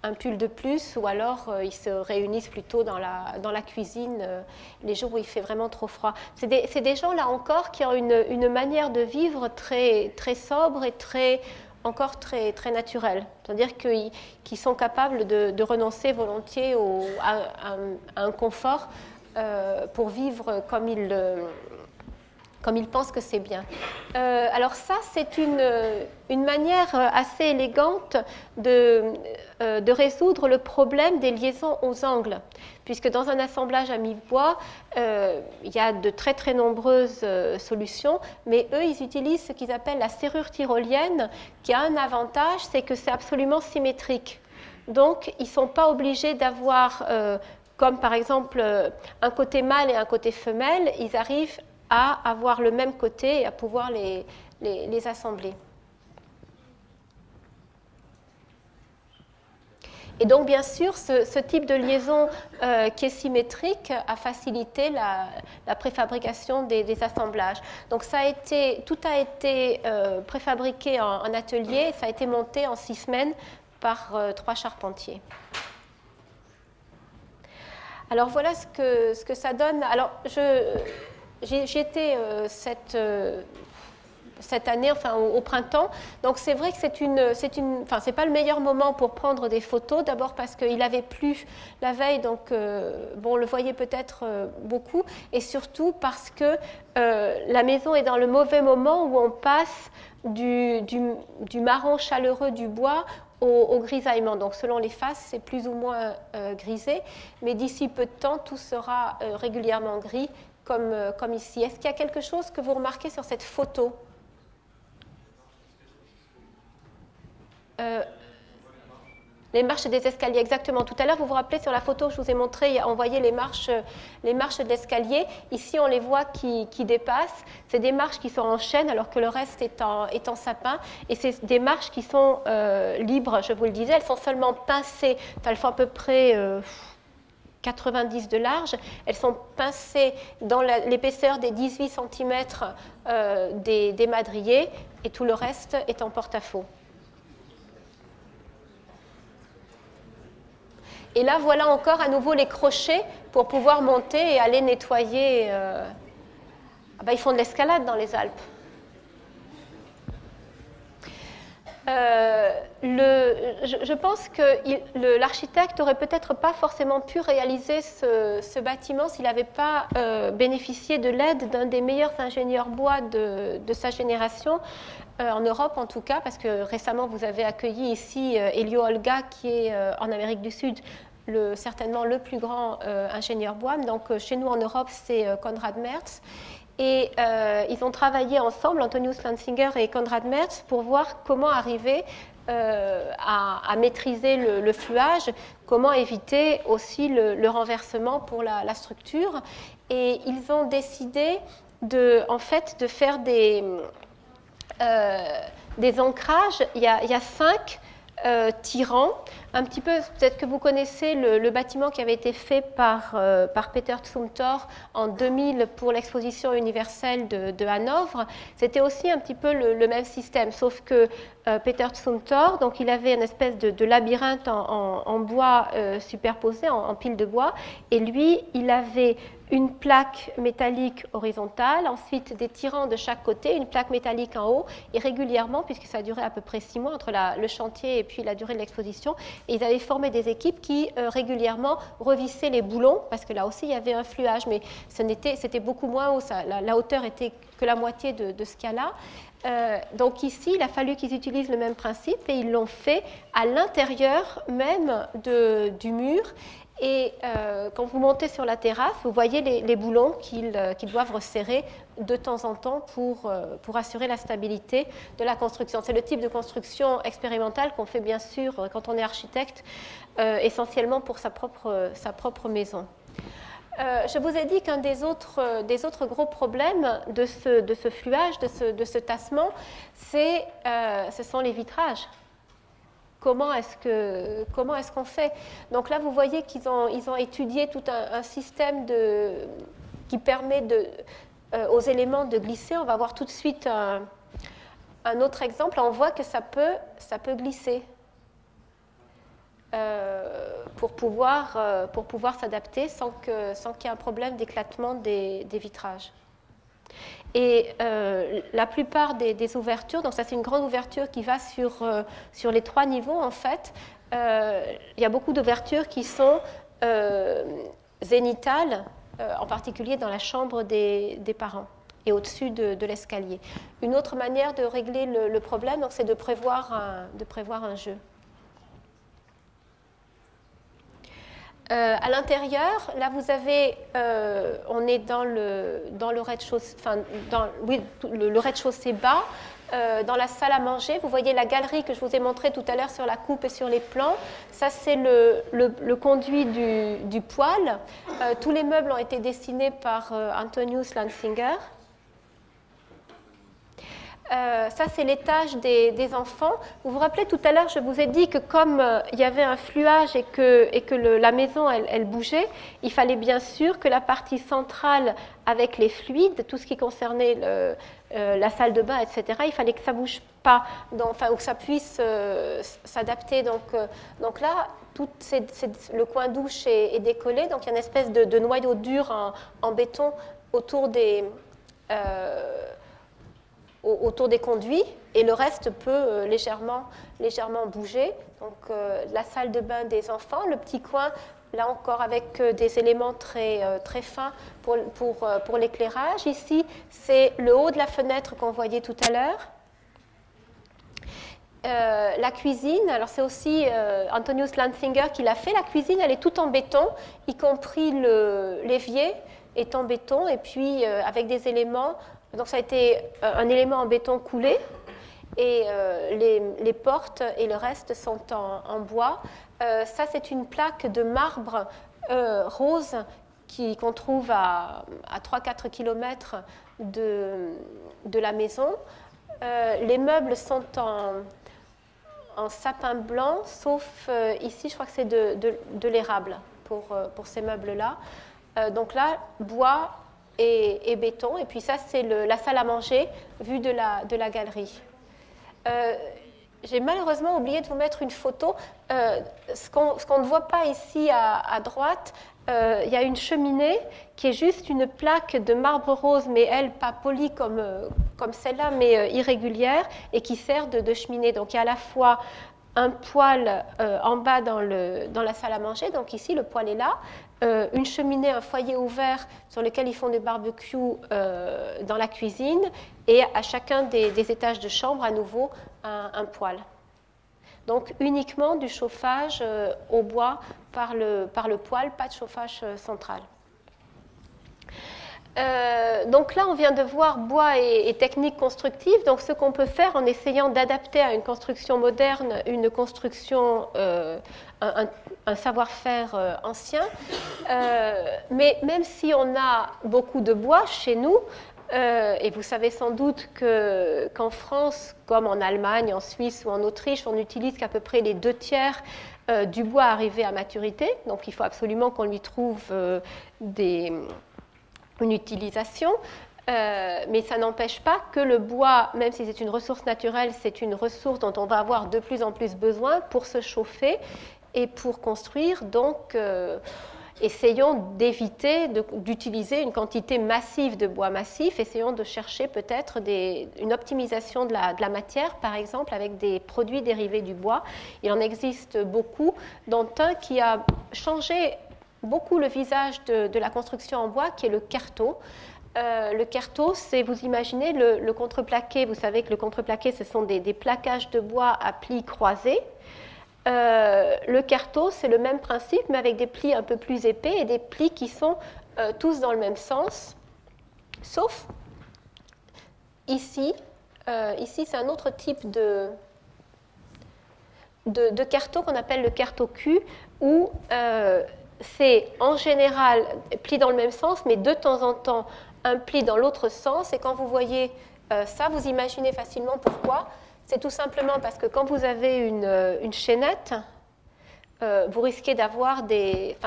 un pull de plus, ou alors ils se réunissent plutôt dans la cuisine les jours où il fait vraiment trop froid. C'est des gens, là encore, qui ont une manière de vivre très, très sobre et encore très, très naturel. C'est-à-dire qu'ils sont capables de renoncer volontiers à un confort vivre comme ils pensent que c'est bien. Alors ça, c'est une manière assez élégante de résoudre le problème des liaisons aux angles, puisque dans un assemblage à mi-bois, il y a de très très nombreuses solutions, mais eux, ils utilisent ce qu'ils appellent la serrure tyrolienne, qui a un avantage, c'est que c'est absolument symétrique. Donc, ils ne sont pas obligés d'avoir, comme par exemple un côté mâle et un côté femelle, ils arrivent à avoir le même côté et à pouvoir les assembler. Et donc, bien sûr, ce type de liaison qui est symétrique a facilité la préfabrication des assemblages. Donc, tout a été préfabriqué en atelier et ça a été monté en 6 semaines par 3 charpentiers. Alors, voilà ce que ça donne. Alors, j'y étais cette année, enfin au printemps. Donc c'est vrai que c'est pas le meilleur moment pour prendre des photos. D'abord parce qu'il avait plu la veille, donc bon, on le voyait peut-être beaucoup, et surtout parce que la maison est dans le mauvais moment où on passe du marron chaleureux du bois au grisaillement. Donc selon les faces, c'est plus ou moins grisé, mais d'ici peu de temps, tout sera régulièrement gris, comme ici. Est-ce qu'il y a quelque chose que vous remarquez sur cette photo ? Les marches des escaliers, exactement. Tout à l'heure, vous vous rappelez sur la photo que je vous ai montré, on voyait les marches de l'escalier. Ici, on les voit qui dépassent. C'est des marches qui sont en chêne, alors que le reste est en sapin. Et c'est des marches qui sont libres, je vous le disais. Elles sont seulement pincées. Enfin, elles font à peu près 90 de large. Elles sont pincées dans l'épaisseur des 18 cm des madriers. Et tout le reste est en porte-à-faux. Et là, voilà encore à nouveau les crochets pour pouvoir monter et aller nettoyer. Ils font de l'escalade dans les Alpes. Je pense que l'architecte n'aurait peut-être pas forcément pu réaliser ce bâtiment s'il n'avait pas bénéficié de l'aide d'un des meilleurs ingénieurs bois de sa génération, en Europe en tout cas, parce que récemment vous avez accueilli ici Elio Olga, qui est en Amérique du Sud certainement le plus grand ingénieur bois. Donc chez nous en Europe, c'est Konrad Merz. Et ils ont travaillé ensemble, Antonius Lanzinger et Konrad Merz, pour voir comment arriver à maîtriser le fluage, comment éviter aussi le renversement pour la structure. Et ils ont décidé en fait, de faire des ancrages. Il y a 5 tirants. Un petit peu, peut-être que vous connaissez le bâtiment qui avait été fait par Peter Zumthor en 2000 pour l'exposition universelle de Hanovre. C'était aussi un petit peu le même système, sauf que Peter Zumthor, donc il avait une espèce de labyrinthe en bois superposé, en piles de bois, et lui, il avait une plaque métallique horizontale, ensuite des tirants de chaque côté, une plaque métallique en haut, et régulièrement, puisque ça durait à peu près 6 mois entre le chantier et puis la durée de l'exposition, et ils avaient formé des équipes qui régulièrement revissaient les boulons, parce que là aussi il y avait un fluage, mais c'était beaucoup moins haut, la hauteur était que la moitié de ce qu'il y a là. Donc ici, il a fallu qu'ils utilisent le même principe, et ils l'ont fait à l'intérieur même du mur. Et quand vous montez sur la terrasse, vous voyez les boulons qu'ils doivent resserrer de temps en temps pour assurer la stabilité de la construction. C'est le type de construction expérimentale qu'on fait bien sûr quand on est architecte, essentiellement pour sa propre maison. Je vous ai dit qu'un des autres gros problèmes de ce fluage, de ce tassement, ce sont les vitrages. Comment est-ce qu'on fait? Donc là, vous voyez qu'ils ont étudié tout un système qui permet aux éléments de glisser. On va voir tout de suite un autre exemple. On voit que ça peut glisser pour pouvoir s'adapter sans qu'il y ait un problème d'éclatement des vitrages. Et la plupart des ouvertures, donc ça c'est une grande ouverture qui va sur les 3 niveaux en fait, il y a beaucoup d'ouvertures qui sont zénithales en particulier dans la chambre des parents et au-dessus de l'escalier. Une autre manière de régler le problème, c'est de prévoir un jeu. À l'intérieur, là vous avez, on est dans le rez-de-chaussée, enfin, le rez-de-chaussée bas. Dans la salle à manger, vous voyez la galerie que je vous ai montrée tout à l'heure sur la coupe et sur les plans. Ça, c'est le conduit du poêle. Tous les meubles ont été dessinés par Antonius Lanzinger. Ça, c'est l'étage des enfants. Vous vous rappelez, tout à l'heure, je vous ai dit que comme il y avait un fluage et que la maison, elle bougeait, il fallait bien sûr que la partie centrale avec les fluides, tout ce qui concernait la salle de bain, etc., il fallait que ça ne bouge pas, ou que ça puisse s'adapter. Donc là, le coin douche est décollé, donc il y a une espèce de noyau dur en béton autour des conduits, et le reste peut légèrement bouger. Donc la salle de bain des enfants, le petit coin, là encore avec des éléments très fins pour l'éclairage. Ici, c'est le haut de la fenêtre qu'on voyait tout à l'heure. La cuisine, alors c'est aussi Antonius Lanzinger qui l'a fait. La cuisine, elle est toute en béton, y compris l'évier est en béton, et puis avec des éléments. Donc ça a été un élément en béton coulé, et les portes et le reste sont en bois. Ça, c'est une plaque de marbre rose qu'on trouve à 3-4 km de la maison. Les meubles sont en sapin blanc, sauf ici, je crois que c'est de l'érable pour ces meubles-là. Donc là, bois et béton. Et puis ça, c'est la salle à manger vue de la galerie. J'ai malheureusement oublié de vous mettre une photo. Ce qu'on ne voit pas ici à droite, il y a une cheminée qui est juste une plaque de marbre rose, mais elle, pas polie comme celle-là, mais irrégulière, et qui sert de cheminée. Donc il y a à la fois un poêle en bas dans la salle à manger, donc ici le poêle est là, une cheminée, un foyer ouvert sur lequel ils font des barbecues dans la cuisine, et à chacun des étages de chambre, à nouveau, un poêle. Donc uniquement du chauffage au bois par le poêle, pas de chauffage central. Donc là, on vient de voir bois et techniques constructives. Donc ce qu'on peut faire en essayant d'adapter à une construction moderne, une construction, un savoir-faire ancien. Mais même si on a beaucoup de bois chez nous, et vous savez sans doute qu'en France, comme en Allemagne, en Suisse ou en Autriche, on n'utilise qu'à peu près les 2/3 du bois arrivé à maturité. Donc il faut absolument qu'on lui trouve une utilisation, mais ça n'empêche pas que le bois, même si c'est une ressource naturelle, c'est une ressource dont on va avoir de plus en plus besoin pour se chauffer et pour construire. Donc, essayons d'éviter d'utiliser une quantité massive de bois massif. Essayons de chercher peut-être une optimisation de la matière, par exemple, avec des produits dérivés du bois. Il en existe beaucoup, dont un qui a changé beaucoup le visage de la construction en bois, qui est le carreau. Le carreau, c'est, vous imaginez, le contreplaqué. Vous savez que le contreplaqué, ce sont des plaquages de bois à plis croisés. Le carreau, c'est le même principe, mais avec des plis un peu plus épais et des plis qui sont tous dans le même sens, sauf ici. Ici, c'est un autre type de carreau qu'on appelle le carreau cul, où c'est en général pli dans le même sens, mais de temps en temps un pli dans l'autre sens. Et quand vous voyez ça, vous imaginez facilement pourquoi. C'est tout simplement parce que quand vous avez une chaînette, vous risquez d'avoir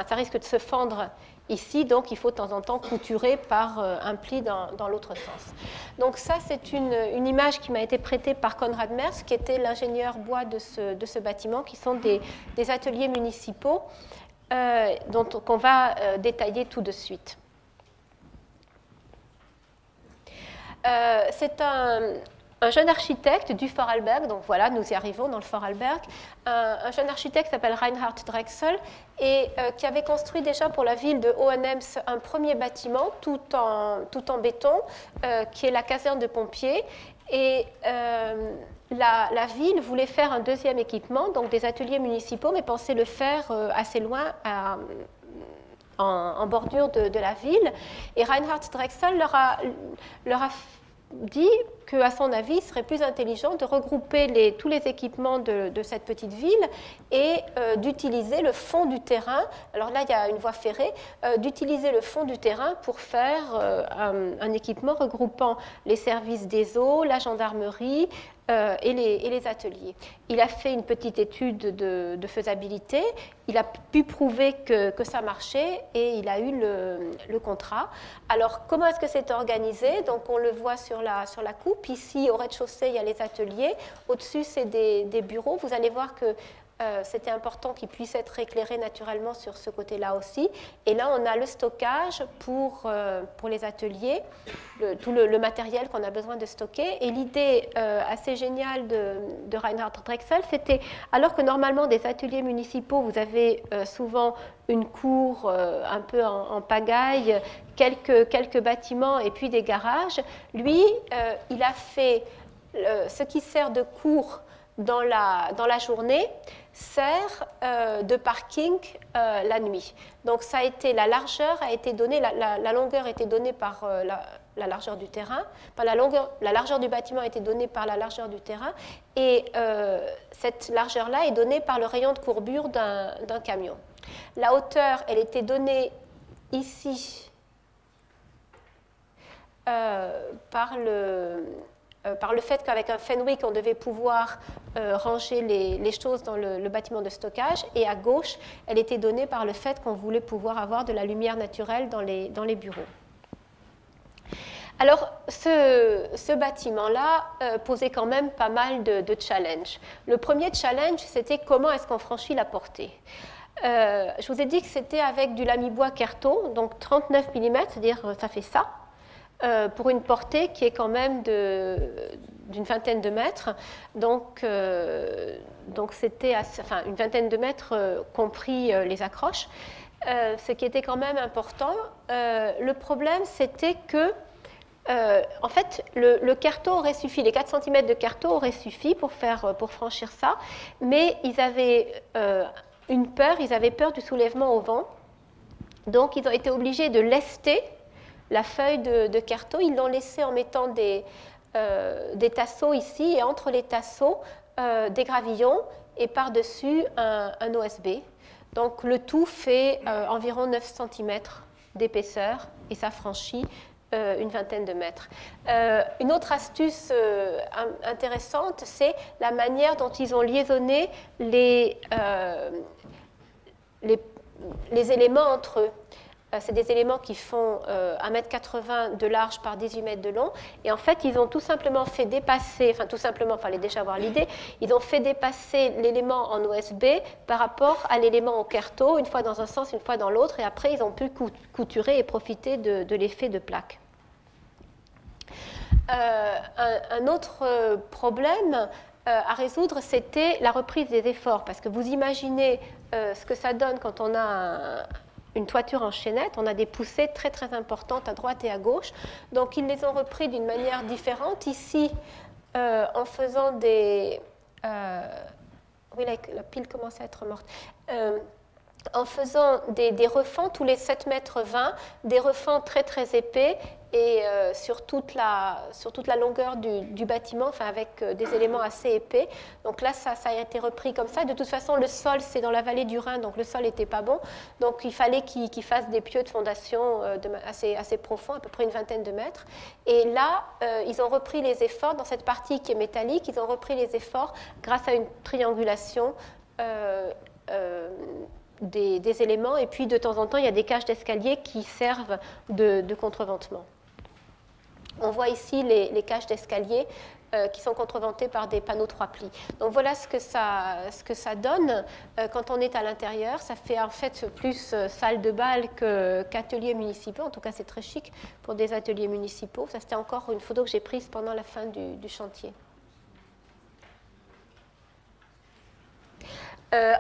ça risque de se fendre ici, donc il faut de temps en temps couturer par un pli dans l'autre sens. Donc ça, c'est une image qui m'a été prêtée par Konrad Merz, qui était l'ingénieur bois de ce bâtiment, qui sont des ateliers municipaux qu'on va détailler tout de suite. C'est un un jeune architecte du Vorarlberg, donc voilà, nous y arrivons dans le Vorarlberg, un jeune architecte qui s'appelle Reinhard Drexel et qui avait construit déjà pour la ville de Hohenems un premier bâtiment tout en béton, qui est la caserne de pompiers. Et la ville voulait faire un deuxième équipement, donc des ateliers municipaux, mais pensait le faire assez loin, en bordure de la ville. Et Reinhard Drexel leur a dit qu'à son avis, il serait plus intelligent de regrouper tous les équipements de cette petite ville et d'utiliser le fond du terrain. Alors là, il y a une voie ferrée, d'utiliser le fond du terrain pour faire un équipement regroupant les services des eaux, la gendarmerie et les ateliers. Il a fait une petite étude de faisabilité, il a pu prouver que ça marchait et il a eu le contrat. Alors, comment est-ce que c'est organisé? Donc, on le voit sur la coupe. Ici, au rez-de-chaussée, il y a les ateliers. Au-dessus, c'est des bureaux. Vous allez voir que c'était important qu'ils puissent être éclairés naturellement sur ce côté-là aussi. Et là, on a le stockage pour les ateliers, tout le matériel qu'on a besoin de stocker. Et l'idée assez géniale de Reinhard Drexel, c'était, alors que normalement, des ateliers municipaux, vous avez souvent une cour un peu en pagaille, quelques bâtiments et puis des garages. Lui, il a fait ce qui sert de cour dans la journée, sert de parking la nuit. Donc ça a été, la largeur a été donnée, la longueur a été donnée par la largeur du terrain, enfin, la largeur du bâtiment a été donnée par la largeur du terrain, et cette largeur-là est donnée par le rayon de courbure d'un camion. La hauteur, elle était donnée ici par le fait qu'avec un Fenwick, on devait pouvoir ranger les choses dans le bâtiment de stockage. Et à gauche, elle était donnée par le fait qu'on voulait pouvoir avoir de la lumière naturelle dans les bureaux. Alors, ce bâtiment-là posait quand même pas mal de challenges. Le premier challenge, c'était comment est-ce qu'on franchit la portée. Je vous ai dit que c'était avec du lami-bois Kerto, donc 39 mm, c'est-à-dire ça fait ça. Pour une portée qui est quand même d'une vingtaine de mètres. Donc c'était une vingtaine de mètres compris les accroches, ce qui était quand même important. Le problème, c'était que en fait, le Kerto aurait suffi, les 4 cm de Kerto auraient suffi pour franchir ça, mais ils avaient ils avaient peur du soulèvement au vent, donc ils ont été obligés de lester la feuille de Kerto. Ils l'ont laissé en mettant des tasseaux ici, et entre les tasseaux, des gravillons, et par-dessus un OSB. Donc le tout fait environ 9 cm d'épaisseur, et ça franchit une vingtaine de mètres. Une autre astuce intéressante, c'est la manière dont ils ont liaisonné les éléments entre eux. C'est des éléments qui font 1,80 m de large par 18 mètres de long. Et en fait, ils ont tout simplement fait dépasser, enfin tout simplement, il fallait déjà avoir l'idée, ils ont fait dépasser l'élément en OSB par rapport à l'élément en Kerto, une fois dans un sens, une fois dans l'autre, et après, ils ont pu couturer et profiter de l'effet de plaque. Un autre problème à résoudre, c'était la reprise des efforts, parce que vous imaginez ce que ça donne quand on a une toiture en chaînette, on a des poussées très très importantes à droite et à gauche, donc ils les ont repris d'une manière différente, ici en faisant des... oui, la pile commence à être morte. En faisant des refends tous les 7,20 mètres, des refends très très épais et sur toute la longueur du bâtiment, enfin avec des éléments assez épais. Donc là, ça a été repris comme ça. De toute façon, le sol, c'est dans la vallée du Rhin, donc le sol n'était pas bon. Donc il fallait qu'ils fassent des pieux de fondation assez profonds, à peu près une vingtaine de mètres. Et là, ils ont repris les efforts, dans cette partie qui est métallique, ils ont repris les efforts grâce à une triangulation des éléments, et puis de temps en temps, il y a des cages d'escalier qui servent de contreventement. On voit ici les cages d'escalier qui sont contreventés par des panneaux 3 plis. Donc voilà ce que ça donne quand on est à l'intérieur. Ça fait en fait plus salle de bal qu'ateliers municipaux. En tout cas, c'est très chic pour des ateliers municipaux. Ça, c'était encore une photo que j'ai prise pendant la fin du chantier.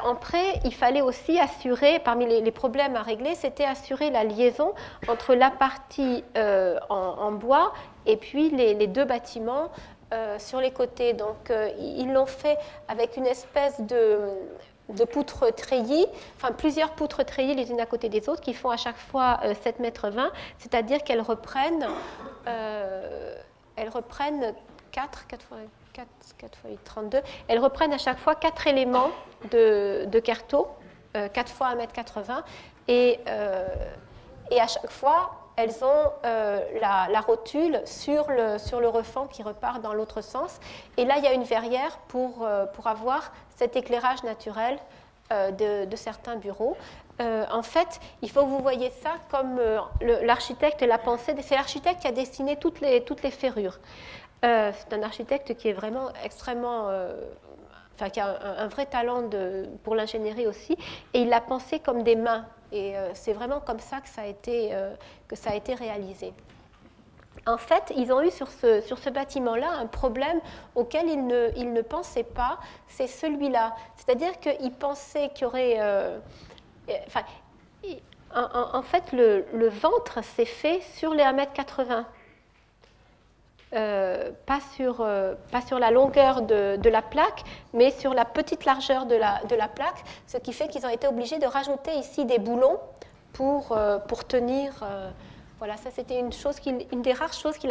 En prêt, il fallait aussi assurer, parmi les problèmes à régler, c'était assurer la liaison entre la partie en bois et puis les deux bâtiments sur les côtés. Donc, ils l'ont fait avec une espèce de poutres treillis, enfin plusieurs poutres treillis les unes à côté des autres, qui font à chaque fois 7,20 m, c'est-à-dire qu'elles reprennent 4 x 8, 32. Elles reprennent à chaque fois 4 éléments de carreau, 4 fois 1,80 m, et à chaque fois, elles ont la rotule sur le refend qui repart dans l'autre sens. Et là, il y a une verrière pour avoir cet éclairage naturel de certains bureaux. En fait, il faut que vous voyez ça comme l'architecte l'a pensé. C'est l'architecte qui a dessiné toutes les ferrures. C'est un architecte qui est vraiment extrêmement... enfin, qui a un vrai talent pour l'ingénierie aussi. Et il l'a pensé comme des mains. Et c'est vraiment comme ça que ça a été réalisé. En fait, ils ont eu sur ce bâtiment-là un problème auquel ils ne pensaient pas, c'est celui-là. C'est-à-dire qu'ils pensaient qu'il y aurait... en fait, le ventre s'est fait sur les 1,80 m. Pas sur la longueur de la plaque, mais sur la petite largeur de la plaque, ce qui fait qu'ils ont été obligés de rajouter ici des boulons pour tenir... voilà, ça c'était une des rares choses qu'ils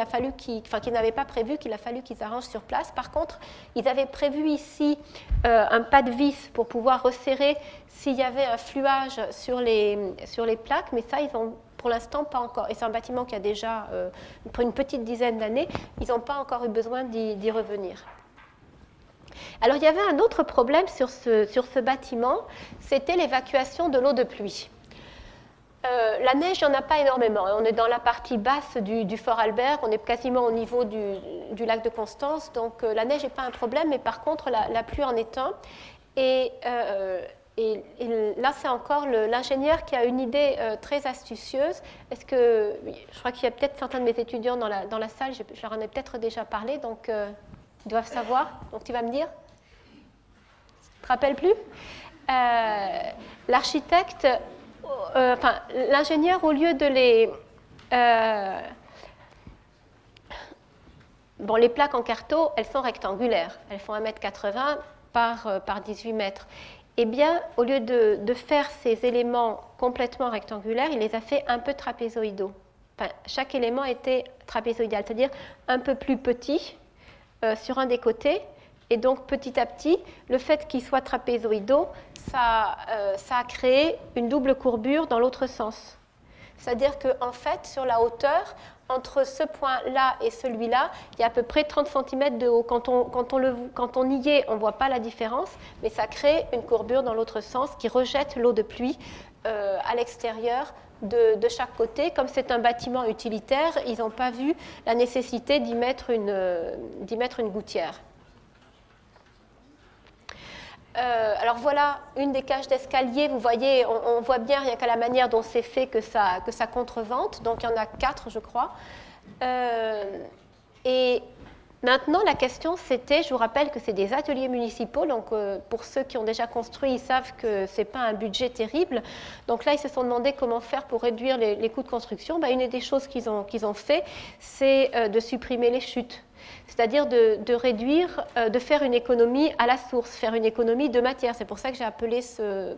n'avaient pas prévu, qu'il a fallu qu'ils arrangent sur place. Par contre, ils avaient prévu ici un pas de vis pour pouvoir resserrer s'il y avait un fluage sur les plaques, mais ça, ils ont pour l'instant pas encore. Et c'est un bâtiment qui a déjà une petite dizaine d'années, ils n'ont pas encore eu besoin d'y revenir. Alors, il y avait un autre problème sur ce bâtiment, c'était l'évacuation de l'eau de pluie. La neige, il n'y en a pas énormément. On est dans la partie basse du Fort Albert, on est quasiment au niveau du lac de Constance, donc la neige n'est pas un problème, mais par contre, la pluie en est un. Et là, c'est encore l'ingénieur qui a une idée très astucieuse. Je crois qu'il y a peut-être certains de mes étudiants dans la salle, je leur en ai peut-être déjà parlé, donc ils doivent savoir. Donc, tu vas me dire? Tu te rappelles plus? L'architecte... l'ingénieur, au lieu de les plaques en carreau, elles sont rectangulaires. Elles font 1,80 m par 18 mètres. Eh bien, au lieu de faire ces éléments complètement rectangulaires, il les a fait un peu trapézoïdaux. Enfin, chaque élément était trapézoïdal, c'est-à-dire un peu plus petit sur un des côtés. Et donc, petit à petit, le fait qu'ils soient trapézoïdaux, ça a créé une double courbure dans l'autre sens. C'est-à-dire qu'en fait, sur la hauteur, entre ce point-là et celui-là, il y a à peu près 30 cm de haut. Quand on y est, on ne voit pas la différence, mais ça crée une courbure dans l'autre sens qui rejette l'eau de pluie à l'extérieur de chaque côté. Comme c'est un bâtiment utilitaire, ils n'ont pas vu la nécessité d'y mettre une gouttière. Alors voilà une des cages d'escalier. Vous voyez, on voit bien rien qu'à la manière dont c'est fait que ça contrevente. Donc il y en a 4, je crois. Et maintenant, la question c'était, je vous rappelle que c'est des ateliers municipaux. Donc pour ceux qui ont déjà construit, ils savent que ce n'est pas un budget terrible. Donc là, ils se sont demandé comment faire pour réduire les coûts de construction. Une des choses qu'ils ont fait, c'est de supprimer les chutes. C'est-à-dire de réduire, de faire une économie à la source, faire une économie de matière. C'est pour ça que j'ai appelé ce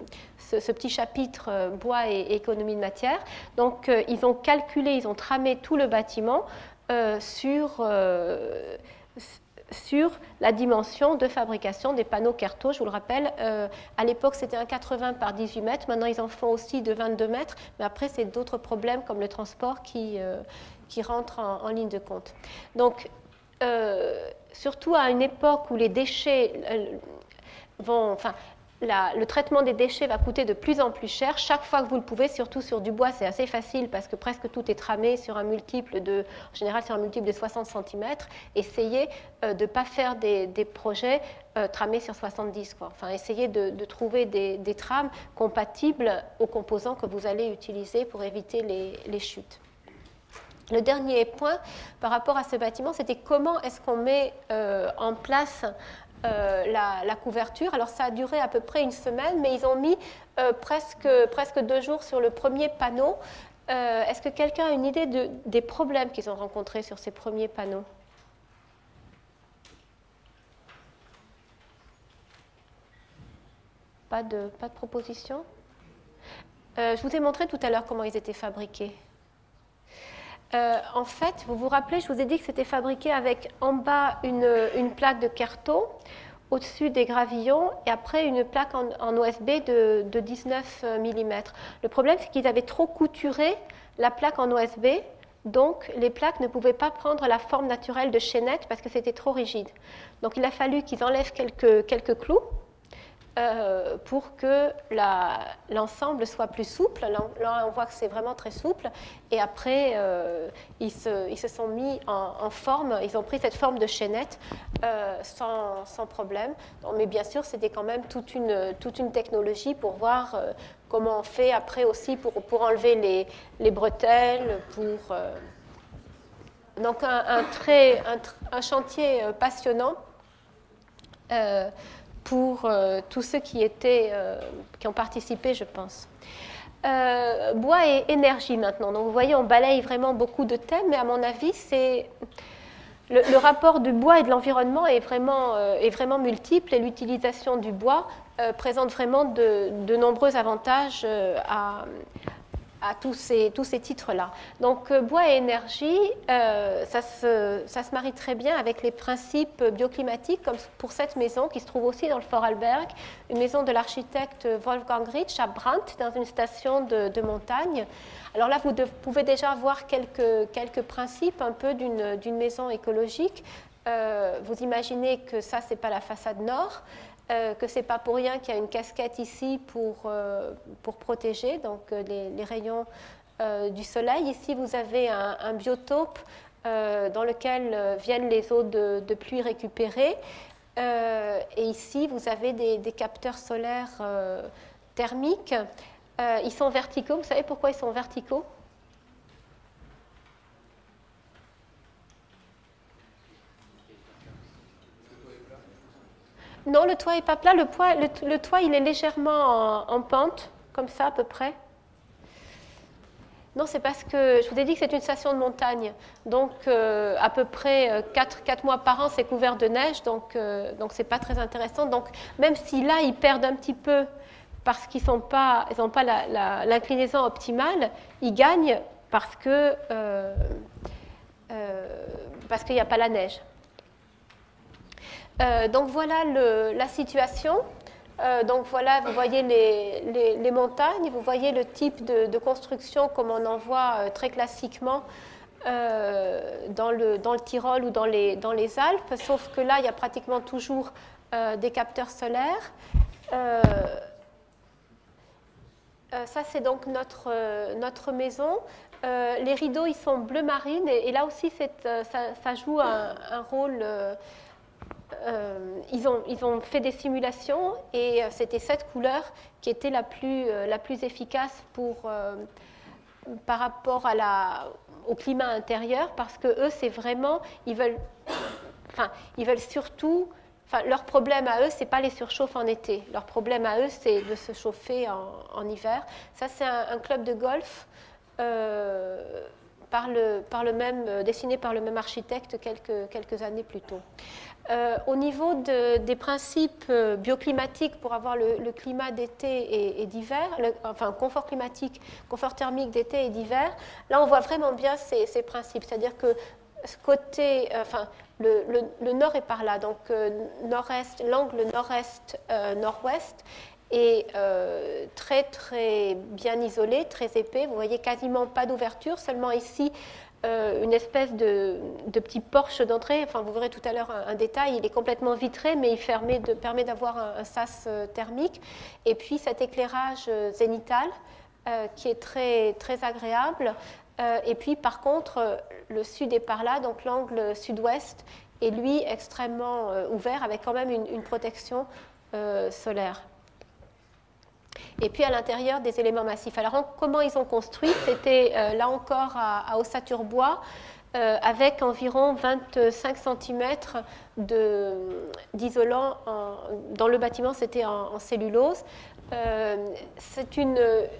petit chapitre bois et économie de matière. Donc, ils ont calculé, ils ont tramé tout le bâtiment sur la dimension de fabrication des panneaux Carto. Je vous le rappelle, à l'époque, c'était un 80 par 18 mètres. Maintenant, ils en font aussi de 22 mètres. Mais après, c'est d'autres problèmes comme le transport qui rentrent en ligne de compte. Donc, surtout à une époque où les déchets le traitement des déchets va coûter de plus en plus cher. Chaque fois que vous le pouvez, surtout sur du bois, c'est assez facile parce que presque tout est tramé sur un multiple en général sur un multiple de 60 cm. Essayez de ne pas faire des projets tramés sur 70. Quoi. Enfin, essayez de trouver des trames compatibles aux composants que vous allez utiliser pour éviter les chutes. Le dernier point par rapport à ce bâtiment, c'était comment est-ce qu'on met en place la couverture. Alors ça a duré à peu près une semaine, mais ils ont mis presque 2 jours sur le premier panneau. Est-ce que quelqu'un a une idée des problèmes qu'ils ont rencontrés sur ces premiers panneaux? Pas de proposition? Je vous ai montré tout à l'heure comment ils étaient fabriqués. En fait, vous vous rappelez, je vous ai dit que c'était fabriqué avec en bas une plaque de Certo, au-dessus des gravillons, et après une plaque en OSB de 19 mm. Le problème, c'est qu'ils avaient trop couturé la plaque en OSB, donc les plaques ne pouvaient pas prendre la forme naturelle de chaînette parce que c'était trop rigide. Donc il a fallu qu'ils enlèvent quelques clous pour que l'ensemble soit plus souple. Là, on voit que c'est vraiment très souple. Et après, ils se sont mis en forme, ils ont pris cette forme de chaînette sans problème. Donc, mais bien sûr, c'était quand même toute une technologie pour voir comment on fait après aussi pour enlever les bretelles. Donc un chantier passionnant. Pour tous ceux qui ont participé, je pense. Bois et énergie maintenant. Donc vous voyez, on balaye vraiment beaucoup de thèmes, mais à mon avis, le rapport du bois et de l'environnement est vraiment multiple, et l'utilisation du bois présente vraiment de nombreux avantages à tous ces titres-là. Donc, bois et énergie, ça se marie très bien avec les principes bioclimatiques, comme pour cette maison qui se trouve aussi dans le Vorarlberg, une maison de l'architecte Wolfgang Ritsch à Brandt, dans une station de montagne. Alors là, vous pouvez déjà voir quelques principes un peu d'une maison écologique. Vous imaginez que ça, ce n'est pas la façade nord, que ce n'est pas pour rien qu'il y a une casquette ici pour protéger donc, les rayons du soleil. Ici, vous avez un biotope dans lequel viennent les eaux de pluie récupérées. Et ici, vous avez des capteurs solaires thermiques. Ils sont verticaux. Vous savez pourquoi ils sont verticaux ? Non, le toit n'est pas plat. Le toit, il est légèrement en pente, comme ça à peu près. Non, c'est parce que je vous ai dit que c'est une station de montagne. Donc, à peu près 4 mois par an, c'est couvert de neige. Donc ce n'est pas très intéressant. Donc, même si là, ils perdent un petit peu parce qu'ils n'ont pas l'inclinaison optimale, ils gagnent parce qu'il n'y a pas la neige. Donc voilà la situation. Donc voilà, vous voyez les montagnes, vous voyez le type de construction comme on en voit très classiquement dans le Tyrol ou dans les Alpes, sauf que là, il y a pratiquement toujours des capteurs solaires. Ça, c'est donc notre maison. Les rideaux, ils sont bleu marine, et là aussi, ça joue un rôle... Ils ont fait des simulations, et c'était cette couleur qui était la plus efficace par rapport au climat intérieur, parce que eux, c'est vraiment, ils veulent surtout, leur problème à eux, c'est pas les surchauffes en été. Leur problème à eux, c'est de se chauffer en hiver. Ça, c'est un club de golf dessiné par le même architecte quelques années plus tôt. Au niveau des principes bioclimatiques pour avoir le climat d'été et d'hiver, confort climatique, confort thermique d'été et d'hiver, là on voit vraiment bien ces principes. C'est-à-dire que ce côté, le nord est par là, donc nord-est, l'angle nord-est-nord-ouest est très très bien isolé, très épais. Vous voyez quasiment pas d'ouverture, seulement ici une espèce de petit porche d'entrée. Enfin, vous verrez tout à l'heure un détail. Il est complètement vitré, mais il permet d'avoir un sas thermique. Et puis cet éclairage zénital qui est très, très agréable. Et puis, par contre, le sud est par là, donc l'angle sud-ouest est lui extrêmement ouvert, avec quand même une protection solaire. Et puis à l'intérieur des éléments massifs. Alors comment ils ont construit? C'était là encore à Ossature-Bois, avec environ 25 cm d'isolant. Dans le bâtiment, c'était en cellulose. C'est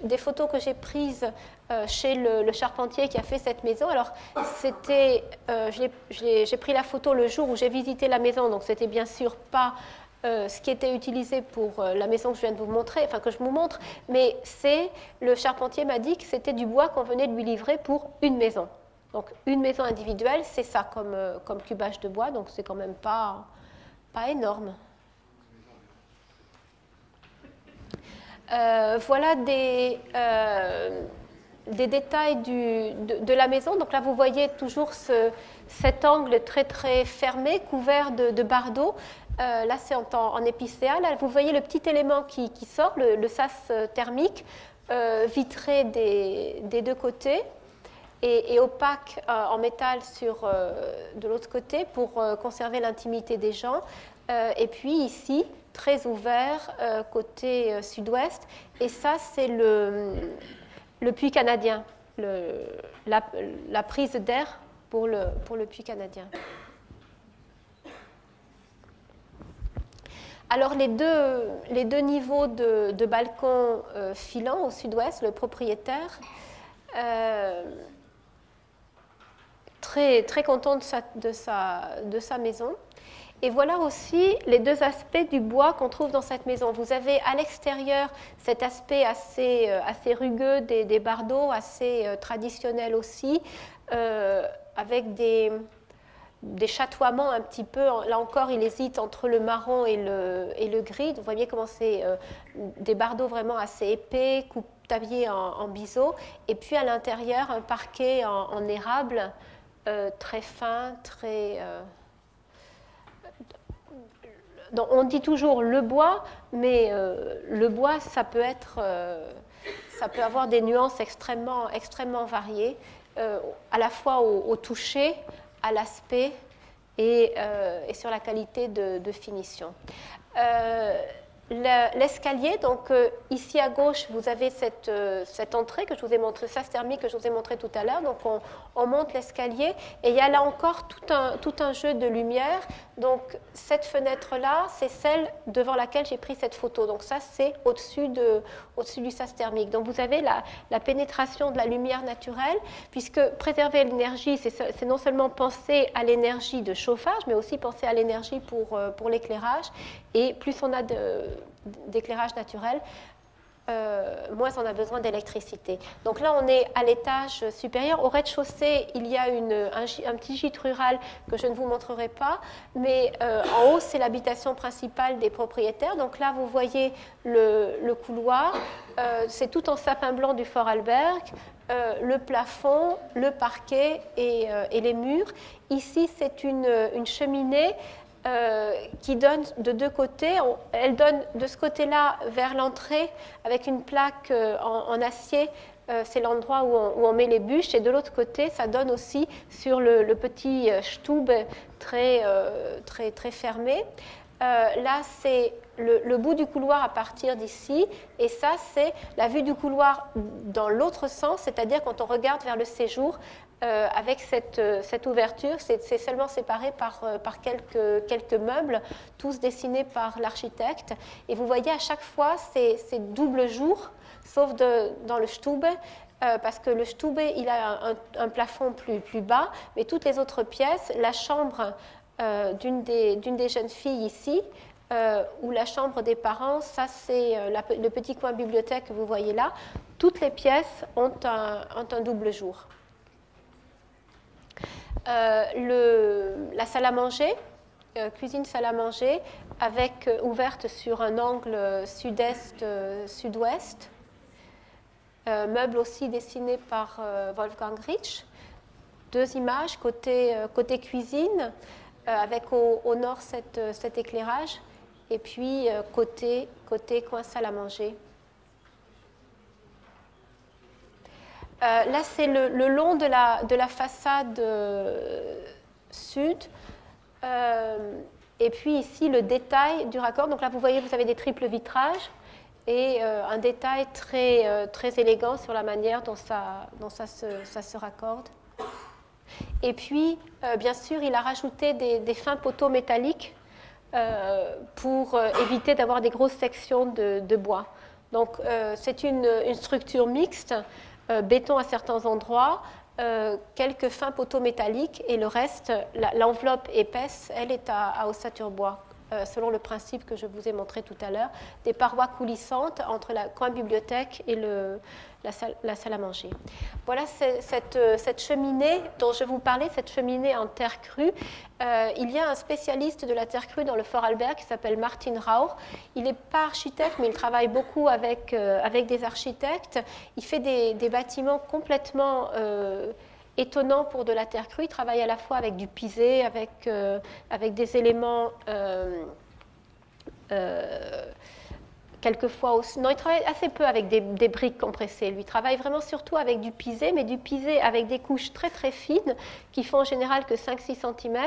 des photos que j'ai prises chez le charpentier qui a fait cette maison. Alors, j'ai pris la photo le jour où j'ai visité la maison, donc c'était bien sûr pas ce qui était utilisé pour la maison que je viens de vous montrer, enfin que je vous montre, mais le charpentier m'a dit que c'était du bois qu'on venait de lui livrer pour une maison. Donc une maison individuelle, c'est ça comme cubage de bois, donc c'est quand même pas énorme. Voilà des détails de la maison. Donc là, vous voyez toujours cet angle très très fermé, couvert de bardeaux. Là, c'est en épicéa. Là, vous voyez le petit élément qui sort, le sas thermique, vitré des deux côtés et opaque en métal de l'autre côté pour conserver l'intimité des gens. Et puis ici, très ouvert côté sud-ouest. Et ça, c'est le puits canadien, la prise d'air pour le puits canadien. Alors les deux niveaux de balcon filants au sud-ouest, le propriétaire, très, très content de sa maison. Et voilà aussi les deux aspects du bois qu'on trouve dans cette maison. Vous avez à l'extérieur cet aspect assez rugueux des bardeaux, assez traditionnel aussi, avec des chatoiements un petit peu. Là encore, il hésite entre le marron et le gris. Vous voyez comment c'est des bardeaux vraiment assez épais, taillés en biseau. Et puis à l'intérieur, un parquet en érable très fin, très... Donc, on dit toujours le bois, mais le bois, ça peut avoir des nuances extrêmement, extrêmement variées, à la fois au toucher, à l'aspect et sur la qualité de finition. L'escalier, donc ici à gauche, vous avez cette entrée que je vous ai montré, sas thermique que je vous ai montré tout à l'heure. Donc on monte l'escalier et il y a là encore tout un jeu de lumière. Donc cette fenêtre-là, c'est celle devant laquelle j'ai pris cette photo. Donc ça, c'est au-dessus du sas thermique. Donc vous avez la pénétration de la lumière naturelle, puisque préserver l'énergie, c'est non seulement penser à l'énergie de chauffage, mais aussi penser à l'énergie pour l'éclairage. Et plus on a d'éclairage naturel, moins on a besoin d'électricité. Donc là, on est à l'étage supérieur. Au rez-de-chaussée, il y a un petit gîte rural que je ne vous montrerai pas, mais en haut, c'est l'habitation principale des propriétaires. Donc là, vous voyez le couloir. C'est tout en sapin blanc du Fort Alberg. Le plafond, le parquet et les murs. Ici, c'est une cheminée qui donne de deux côtés. Elle donne de ce côté-là vers l'entrée avec une plaque en acier. C'est l'endroit où on met les bûches. Et de l'autre côté, ça donne aussi sur le petit stube très, très, très fermé. Là, c'est le bout du couloir à partir d'ici. Et ça, c'est la vue du couloir dans l'autre sens, c'est-à-dire quand on regarde vers le séjour. Avec cette ouverture, c'est seulement séparé par quelques meubles, tous dessinés par l'architecte. Et vous voyez, à chaque fois, c'est double jour, sauf dans le stube, parce que le stube, il a un plafond plus bas, mais toutes les autres pièces, la chambre d'une des jeunes filles ici, ou la chambre des parents, ça c'est le petit coin bibliothèque que vous voyez là, toutes les pièces ont un double jour. La salle à manger, cuisine salle à manger, ouverte sur un angle sud-est, sud-ouest. Meuble aussi dessiné par Wolfgang Ritsch. deux images côté cuisine, avec au nord cet éclairage, et puis côté coin salle à manger. Là, c'est le long de la façade sud. Et puis ici, le détail du raccord. Donc là, vous voyez, vous avez des triples vitrages et un détail très élégant sur la manière dont ça se raccorde. Et puis, bien sûr, il a rajouté des fins poteaux métalliques pour éviter d'avoir des grosses sections de bois. Donc, c'est une structure mixte, béton à certains endroits, quelques fins poteaux métalliques, et le reste, l'enveloppe épaisse, elle est à ossature bois, selon le principe que je vous ai montré tout à l'heure, des parois coulissantes entre la coin bibliothèque et la salle à manger. Voilà cette cheminée dont je vous parlais, cette cheminée en terre crue. Il y a un spécialiste de la terre crue dans le Vorarlberg qui s'appelle Martin Rauch. Il n'est pas architecte, mais il travaille beaucoup avec des architectes. Il fait des bâtiments complètement étonnants pour de la terre crue. Il travaille à la fois avec du pisé, avec des éléments quelquefois aussi. Non, il travaille assez peu avec des briques compressées. Lui, il travaille vraiment surtout avec du pisé, mais du pisé avec des couches très très fines qui font en général que 5-6 cm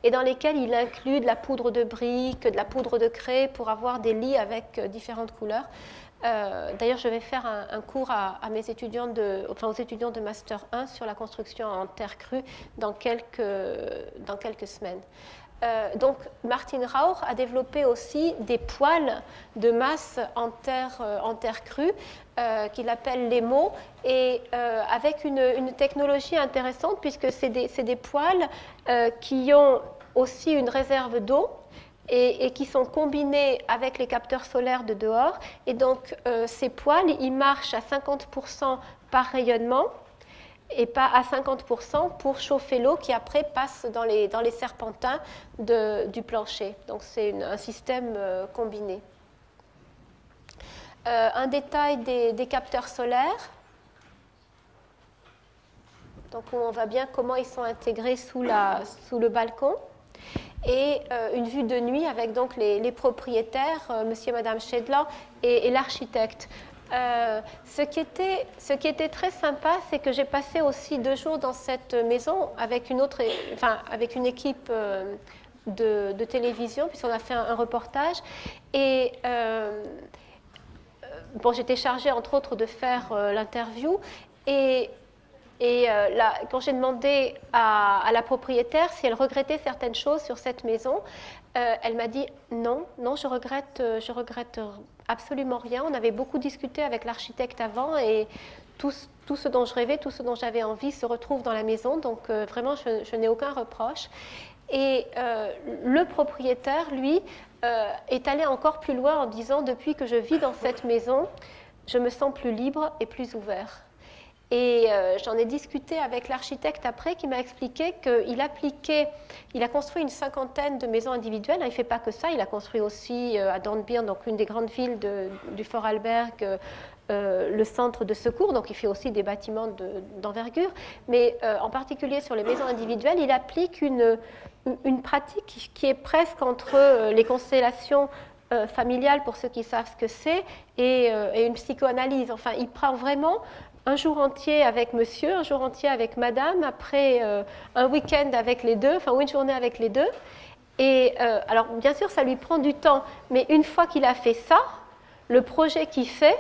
et dans lesquelles il inclut de la poudre de briques, de la poudre de craie pour avoir des lits avec différentes couleurs. D'ailleurs, je vais faire un cours aux étudiants de Master 1 sur la construction en terre crue dans quelques semaines. Donc, Martin Rauch a développé aussi des poêles de masse en terre crue qu'il appelle LEMO, et avec une technologie intéressante puisque c'est des poêles qui ont aussi une réserve d'eau et qui sont combinés avec les capteurs solaires de dehors. Et donc, ces poêles, ils marchent à 50% par rayonnement et pas à 50% pour chauffer l'eau qui après passe dans les serpentins du plancher. Donc c'est un système combiné. Un détail des capteurs solaires. Donc on voit bien comment ils sont intégrés sous le balcon. Et une vue de nuit avec donc les propriétaires, monsieur et madame Schedler, et l'architecte. Ce qui était très sympa, c'est que j'ai passé aussi 2 jours dans cette maison avec une équipe de télévision, puisqu'on a fait un reportage. Et bon, j'étais chargée, entre autres, de faire l'interview. Et quand j'ai demandé à la propriétaire si elle regrettait certaines choses sur cette maison, elle m'a dit non, je regrette absolument rien. On avait beaucoup discuté avec l'architecte avant et tout ce dont je rêvais, tout ce dont j'avais envie se retrouve dans la maison. Donc vraiment, je n'ai aucun reproche. Et le propriétaire, lui, est allé encore plus loin en disant depuis que je vis dans cette maison, je me sens plus libre et plus ouvert. Et j'en ai discuté avec l'architecte après qui m'a expliqué qu'il a construit une 50aine de maisons individuelles. Il ne fait pas que ça, il a construit aussi à Dornbirn, donc une des grandes villes du Vorarlberg, le centre de secours, donc il fait aussi des bâtiments d'envergure. Mais en particulier sur les maisons individuelles, il applique une pratique qui est presque entre les constellations familiales, pour ceux qui savent ce que c'est, et une psychoanalyse. Enfin, il prend vraiment un jour entier avec monsieur, un jour entier avec madame, après un week-end avec les deux, enfin, ou une journée avec les deux. Et alors, bien sûr, ça lui prend du temps, mais une fois qu'il a fait ça, le projet qu'il fait,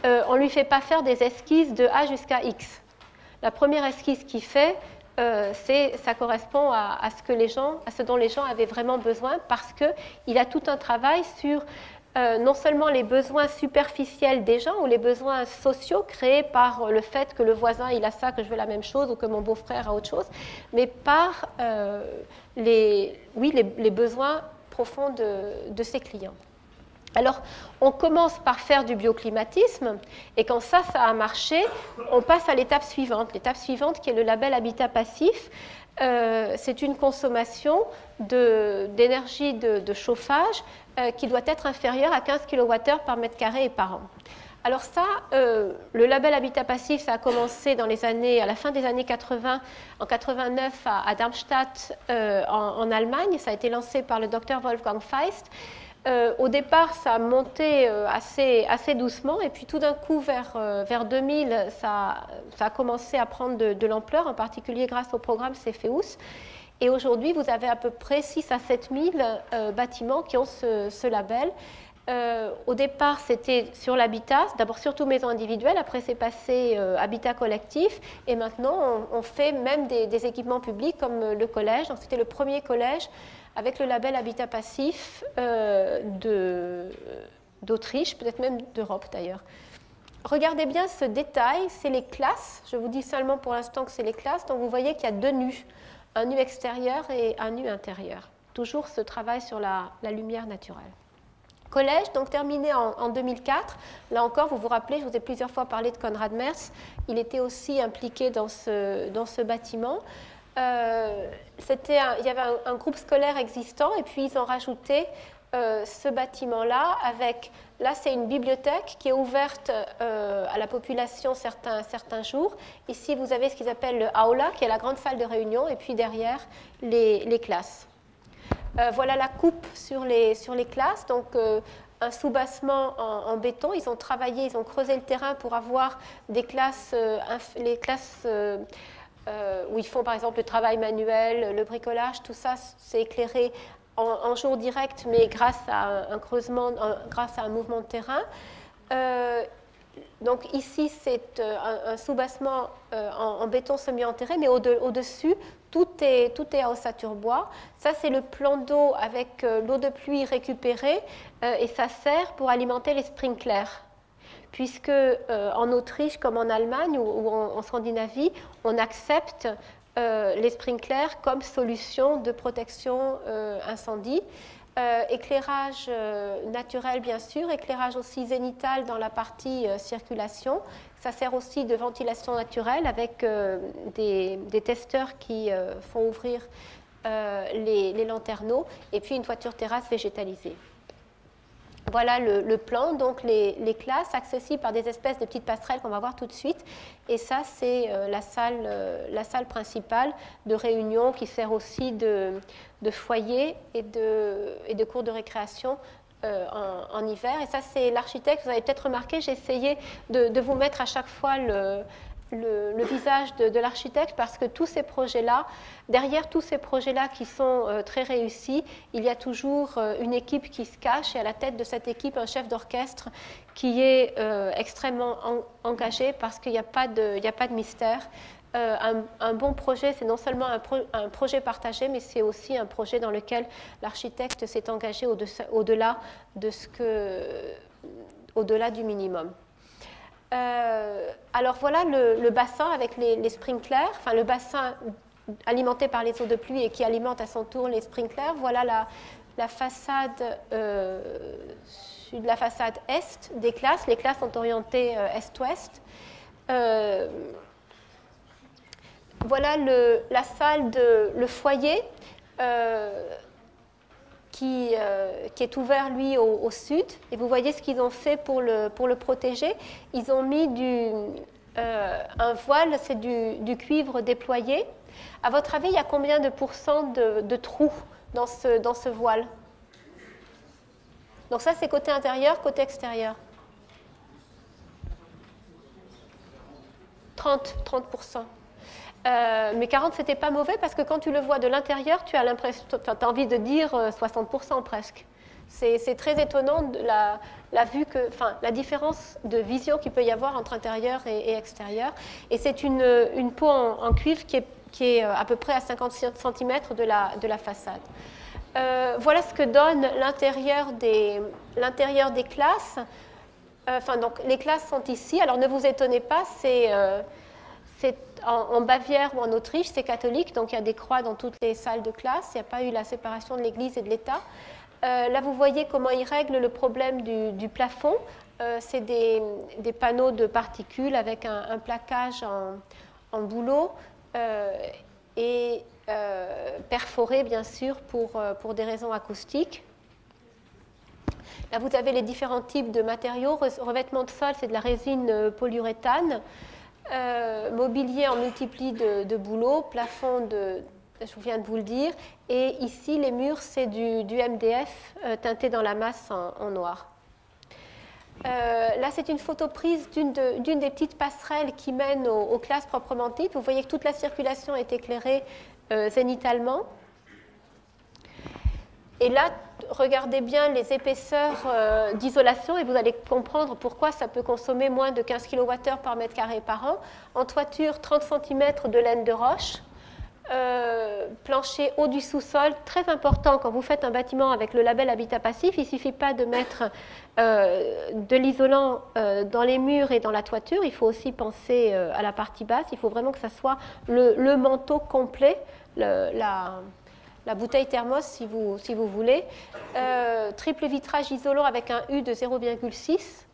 on ne lui fait pas faire des esquisses de A jusqu'à X. La première esquisse qu'il fait, ça correspond à ce dont les gens avaient vraiment besoin, parce qu'il a tout un travail sur non seulement les besoins superficiels des gens ou les besoins sociaux créés par le fait que le voisin il a ça, que je veux la même chose, ou que mon beau-frère a autre chose, mais par les besoins profonds de ses clients. Alors, on commence par faire du bioclimatisme, et quand ça a marché, on passe à l'étape suivante. L'étape suivante, qui est le label Habitat Passif, c'est une consommation d'énergie de chauffage qui doit être inférieure à 15 kWh par mètre carré et par an. Alors ça, le label Habitat Passif, ça a commencé dans à la fin des années 80, en 89 à Darmstadt en Allemagne. Ça a été lancé par le docteur Wolfgang Feist. Au départ, ça a monté assez doucement, et puis tout d'un coup, vers 2000, ça a commencé à prendre de l'ampleur, en particulier grâce au programme Cepheus. Et aujourd'hui, vous avez à peu près 6 à 7 000 bâtiments qui ont ce label. Au départ, c'était sur l'habitat, d'abord surtout maisons individuelles, après c'est passé habitat collectif, et maintenant on fait même des équipements publics comme le collège. Donc c'était le premier collège avec le label Habitat Passif d'Autriche, peut-être même d'Europe d'ailleurs. Regardez bien ce détail, c'est les classes. Je vous dis seulement pour l'instant que c'est les classes. Donc vous voyez qu'il y a 2 nus, un nu extérieur et un nu intérieur. Toujours ce travail sur la lumière naturelle. Collège, donc terminé en 2004. Là encore, vous vous rappelez, je vous ai plusieurs fois parlé de Konrad Merz. Il était aussi impliqué dans ce bâtiment. Il y avait un groupe scolaire existant, et puis ils ont rajouté ce bâtiment-là avec... Là, c'est une bibliothèque qui est ouverte à la population certains jours. Ici, vous avez ce qu'ils appellent le aula, qui est la grande salle de réunion, et puis derrière, les classes. Voilà la coupe sur les classes, donc un soubassement en béton. Ils ont travaillé, ils ont creusé le terrain pour avoir des classes, les classes où ils font par exemple le travail manuel, le bricolage, tout ça c'est éclairé en jour direct, mais grâce à un creusement, grâce à un mouvement de terrain. Donc ici c'est un soubassement en béton semi-enterré, mais au-dessus, tout est à ossature bois. Ça, c'est le plan d'eau avec l'eau de pluie récupérée et ça sert pour alimenter les sprinklers. Puisque en Autriche, comme en Allemagne ou en Scandinavie, on accepte les sprinklers comme solution de protection incendie. Éclairage naturel, bien sûr, éclairage aussi zénital dans la partie circulation. Ça sert aussi de ventilation naturelle avec des testeurs qui font ouvrir les lanterneaux, et puis une toiture terrasse végétalisée. Voilà le plan, donc les classes accessibles par des espèces de petites passerelles qu'on va voir tout de suite. Et ça, c'est la salle principale de réunion qui sert aussi de foyer et de cours de récréation en hiver. Et ça, c'est l'architecte. Vous avez peut-être remarqué, j'ai essayé de vous mettre à chaque fois le visage de l'architecte, parce que tous ces projets-là, derrière tous ces projets-là qui sont très réussis, il y a toujours une équipe qui se cache, et à la tête de cette équipe, un chef d'orchestre qui est extrêmement engagé, parce qu'il n'y a pas de mystère. Un bon projet, c'est non seulement un projet partagé, mais c'est aussi un projet dans lequel l'architecte s'est engagé au-delà du minimum. Alors voilà le bassin avec les sprinklers, enfin le bassin alimenté par les eaux de pluie et qui alimente à son tour les sprinklers. Voilà la façade la façade est des classes. Les classes sont orientées est-ouest. Voilà la salle le foyer qui est ouvert, lui, au sud. Et vous voyez ce qu'ils ont fait pour le protéger. Ils ont mis un voile, c'est du cuivre déployé. À votre avis, il y a combien de pourcents de trous dans ce voile? Donc ça, c'est côté intérieur, côté extérieur. 30%. Mais 40, c'était pas mauvais, parce que quand tu le vois de l'intérieur, tu as l'impression, tu as envie de dire 60% presque. C'est très étonnant la différence de vision qu'il peut y avoir entre intérieur et extérieur. Et c'est une peau en cuivre qui est à peu près à 50 cm de la façade. Voilà ce que donne l'intérieur des classes. Donc, les classes sont ici. Alors ne vous étonnez pas, c'est en Bavière ou en Autriche, c'est catholique, donc il y a des croix dans toutes les salles de classe. Il n'y a pas eu la séparation de l'Église et de l'État. Là, vous voyez comment ils règlent le problème du plafond. C'est des panneaux de particules avec un plaquage en bouleau et perforé, bien sûr, pour des raisons acoustiques. Là, vous avez les différents types de matériaux. Revêtement de sol, c'est de la résine polyuréthane. Mobilier en multipli de bouleaux. Plafond, je viens de vous le dire. Et ici, les murs, c'est du MDF teinté dans la masse en noir. Là, c'est une photo prise d'une des petites passerelles qui mènent aux classes proprement dites. Vous voyez que toute la circulation est éclairée zénithal. Et là, regardez bien les épaisseurs d'isolation et vous allez comprendre pourquoi ça peut consommer moins de 15 kWh par mètre carré par an. En toiture, 30 cm de laine de roche. Plancher haut du sous-sol, très important quand vous faites un bâtiment avec le label Habitat Passif, il ne suffit pas de mettre de l'isolant dans les murs et dans la toiture, il faut aussi penser à la partie basse, il faut vraiment que ça soit le manteau complet, la bouteille thermos si vous voulez. Triple vitrage isolant avec un U de 0,6.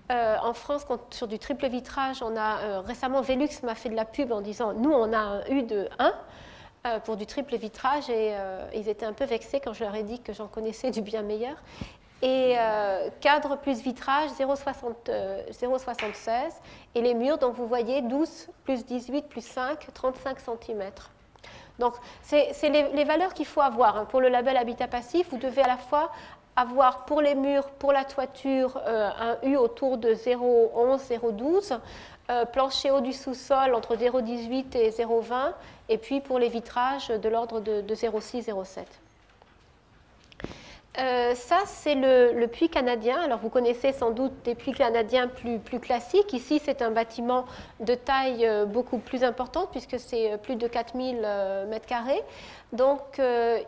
En France, sur du triple vitrage, on a récemment Velux m'a fait de la pub en disant nous on a un U de 1 pour du triple vitrage et ils étaient un peu vexés quand je leur ai dit que j'en connaissais du bien meilleur. Et cadre plus vitrage 0,76 et les murs, donc vous voyez 12 plus 18 plus 5, 35 cm. Donc c'est les valeurs qu'il faut avoir. Pour le label Habitat Passif, vous devez à la fois avoir pour les murs, pour la toiture, un U autour de 0,11, 0,12, plancher haut du sous-sol entre 0,18 et 0,20, et puis pour les vitrages de l'ordre de 0,6, 0,7. Ça, c'est le puits canadien. Alors, vous connaissez sans doute des puits canadiens plus classiques. Ici, c'est un bâtiment de taille beaucoup plus importante, puisque c'est plus de 4000 m². Donc,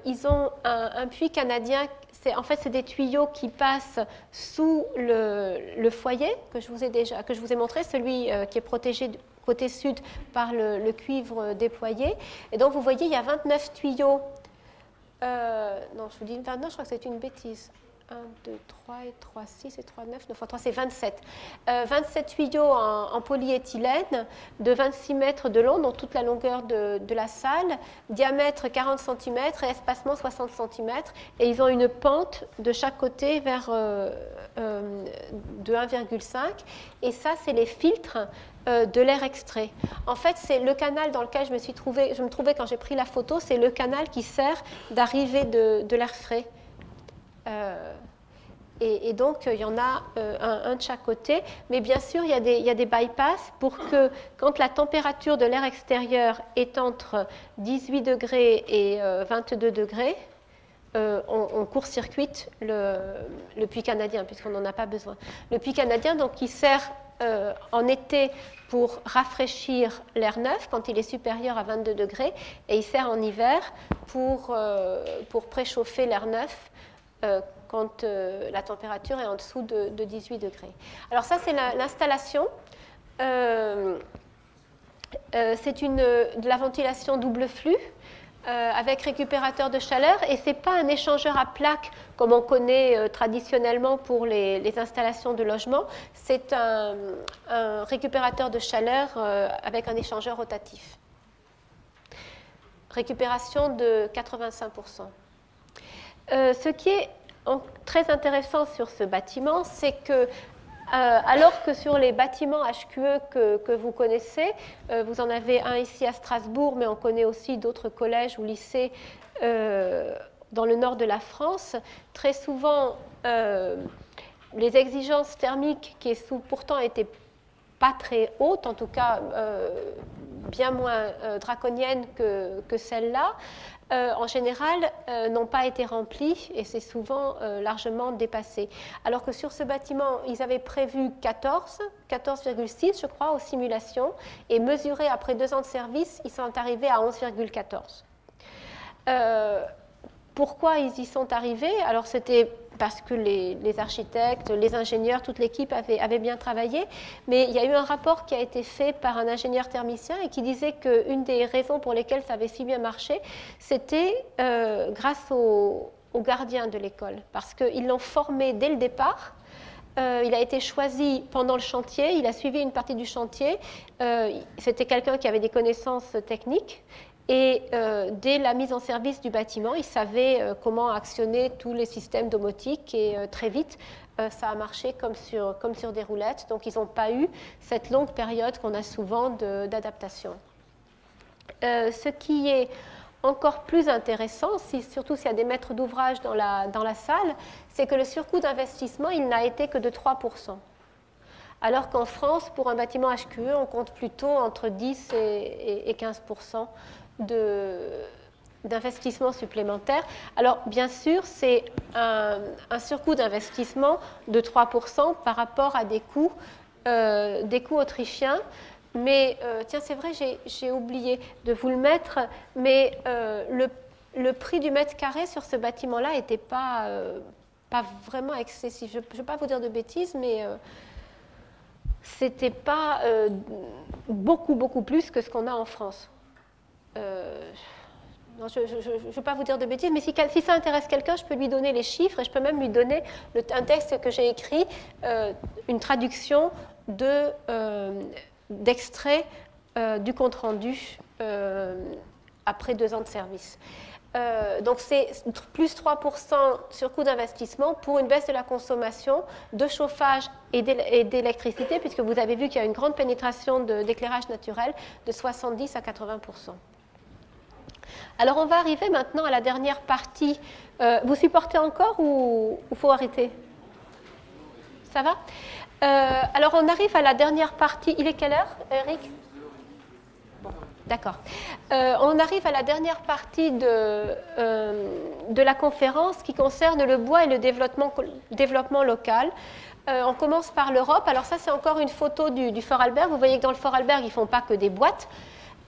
ils ont un puits canadien. En fait, c'est des tuyaux qui passent sous le foyer que je vous ai montré, celui qui est protégé du côté sud par le cuivre déployé. Et donc, vous voyez, il y a 29 tuyaux. Non, je vous dis 29, je crois que c'est une bêtise. 1, 2, 3 et 3, 6 et 3, 9, 9 fois 3, c'est 27. 27 tuyaux en polyéthylène de 26 mètres de long, donc toute la longueur de la salle, diamètre 40 cm et espacement 60 cm. Et ils ont une pente de chaque côté vers de 1,5. Et ça, c'est les filtres de l'air extrait. En fait, c'est le canal dans lequel je me trouvais quand j'ai pris la photo, c'est le canal qui sert d'arrivée de l'air frais. Et donc, il y en a un de chaque côté. Mais bien sûr, il y a des bypass pour que, quand la température de l'air extérieur est entre 18 degrés et 22 degrés, on court-circuite le puits canadien, puisqu'on n'en a pas besoin. Le puits canadien, donc, il sert en été pour rafraîchir l'air neuf quand il est supérieur à 22 degrés, et il sert en hiver pour préchauffer l'air neuf quand la température est en dessous de 18 degrés. Alors ça, c'est l'installation. C'est de la ventilation double flux avec récupérateur de chaleur, et ce n'est pas un échangeur à plaques comme on connaît traditionnellement pour les installations de logement. C'est un récupérateur de chaleur avec un échangeur rotatif. Récupération de 85%. Ce qui est très intéressant sur ce bâtiment, c'est que alors que sur les bâtiments HQE que vous connaissez, vous en avez un ici à Strasbourg, mais on connaît aussi d'autres collèges ou lycées dans le nord de la France, très souvent les exigences thermiques qui pourtant étaient pas très hautes, en tout cas bien moins draconiennes que celles-là, en général, n'ont pas été remplies et c'est souvent largement dépassé. Alors que sur ce bâtiment, ils avaient prévu 14,6 je crois, aux simulations, et mesurés après 2 ans de service, ils sont arrivés à 11,14. Pourquoi ils y sont arrivés? Alors c'était parce que les architectes, les ingénieurs, toute l'équipe avait bien travaillé, mais il y a eu un rapport qui a été fait par un ingénieur thermicien et qui disait qu'une des raisons pour lesquelles ça avait si bien marché, c'était grâce aux gardiens de l'école, parce qu'ils l'ont formé dès le départ. Il a été choisi pendant le chantier, il a suivi une partie du chantier, c'était quelqu'un qui avait des connaissances techniques, Et dès la mise en service du bâtiment, ils savaient comment actionner tous les systèmes domotiques et très vite, ça a marché comme sur des roulettes. Donc, ils n'ont pas eu cette longue période qu'on a souvent d'adaptation. Ce qui est encore plus intéressant, surtout s'il y a des maîtres d'ouvrage dans la salle, c'est que le surcoût d'investissement, il n'a été que de 3%. Alors qu'en France, pour un bâtiment HQE, on compte plutôt entre 10 et 15% d'investissement supplémentaire. Alors, bien sûr, c'est un surcoût d'investissement de 3% par rapport à des coûts autrichiens. Mais, tiens, c'est vrai, j'ai oublié de vous le mettre, mais le prix du mètre carré sur ce bâtiment-là n'était pas vraiment excessif. Je ne vais pas vous dire de bêtises, mais c'était pas beaucoup plus que ce qu'on a en France. Non, je ne vais pas vous dire de bêtises, mais si ça intéresse quelqu'un, je peux lui donner les chiffres et je peux même lui donner un texte que j'ai écrit, une traduction d'extrait du compte-rendu après 2 ans de service. Donc c'est plus 3% sur coût d'investissement pour une baisse de la consommation de chauffage et d'électricité, puisque vous avez vu qu'il y a une grande pénétration d'éclairage naturel de 70 à 80%. Alors on va arriver maintenant à la dernière partie. Vous supportez encore ou faut arrêter? Ça va? Alors on arrive à la dernière partie. Il est quelle heure, Eric? Bon, d'accord. On arrive à la dernière partie de la conférence qui concerne le bois et le développement local. On commence par l'Europe. Alors ça, c'est encore une photo du Vorarlberg. Vous voyez que dans le Vorarlberg, ils ne font pas que des boîtes.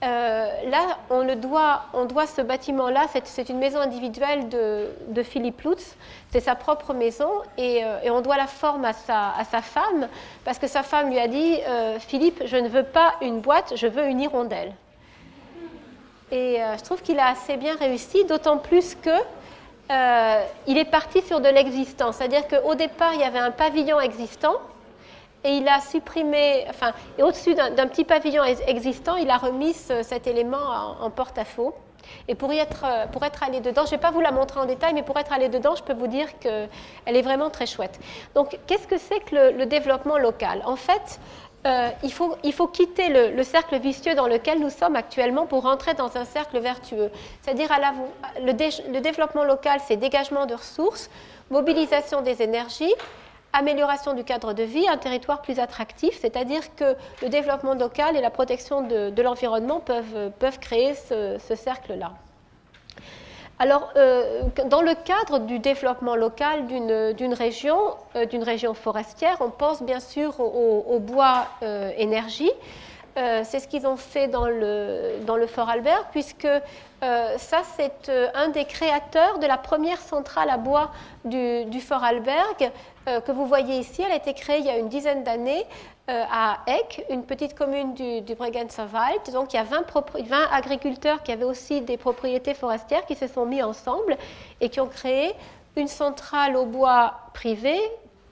Là, on doit ce bâtiment-là, c'est une maison individuelle de Philippe Lutz, c'est sa propre maison, et on doit la forme à sa femme, parce que sa femme lui a dit Philippe, je ne veux pas une boîte, je veux une hirondelle. Et je trouve qu'il a assez bien réussi, d'autant plus qu'il est parti sur de l'existant, c'est-à-dire qu'au départ, il y avait un pavillon existant, et il a supprimé, enfin, et au-dessus d'un petit pavillon existant, il a remis cet élément en porte-à-faux. Et pour être allé dedans, je ne vais pas vous la montrer en détail, mais pour être allé dedans, je peux vous dire qu'elle est vraiment très chouette. Donc, qu'est-ce que c'est que le développement local? En fait, il faut quitter le cercle vicieux dans lequel nous sommes actuellement pour rentrer dans un cercle vertueux. C'est-à-dire, le développement local, c'est dégagement de ressources, mobilisation des énergies, amélioration du cadre de vie, un territoire plus attractif, c'est-à-dire que le développement local et la protection de l'environnement peuvent créer ce cercle-là. Alors, dans le cadre du développement local d'une région forestière, on pense bien sûr au bois énergie. C'est ce qu'ils ont fait dans le Vorarlberg, puisque ça, c'est un des créateurs de la première centrale à bois du Vorarlberg, que vous voyez ici. Elle a été créée il y a une dizaine d'années à Eck, une petite commune du Bregenzer Wald. Donc, il y a 20 agriculteurs qui avaient aussi des propriétés forestières qui se sont mis ensemble et qui ont créé une centrale au bois privée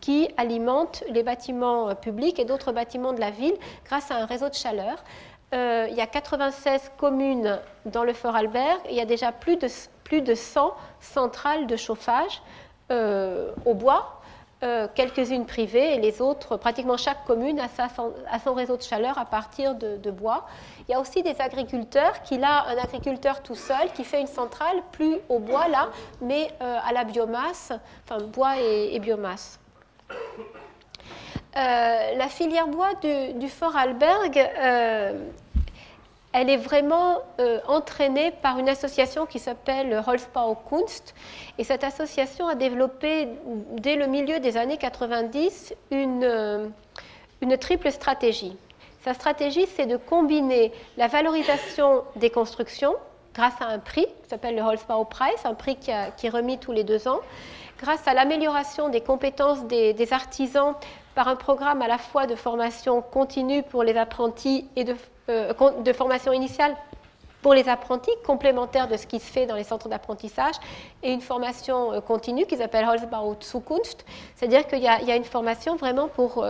qui alimente les bâtiments publics et d'autres bâtiments de la ville grâce à un réseau de chaleur. Il y a 96 communes dans le Vorarlberg et il y a déjà plus de 100 centrales de chauffage au bois, quelques-unes privées et les autres, pratiquement chaque commune a son réseau de chaleur à partir de bois. Il y a aussi des agriculteurs un agriculteur tout seul qui fait une centrale plus au bois là, mais à la biomasse, enfin bois et biomasse. La filière bois du Vorarlberg, elle est vraiment entraînée par une association qui s'appelle Holzbaukunst. Et cette association a développé, dès le milieu des années 90, une triple stratégie. Sa stratégie, c'est de combiner la valorisation des constructions grâce à un prix qui s'appelle le Holzbaupreis, un prix qui est remis tous les 2 ans, grâce à l'amélioration des compétences des artisans par un programme à la fois de formation continue pour les apprentis et de formation initiale pour les apprentis, complémentaire de ce qui se fait dans les centres d'apprentissage, et une formation continue qui s'appelle Holzbau Zukunft, c'est-à-dire qu'il y a une formation vraiment pour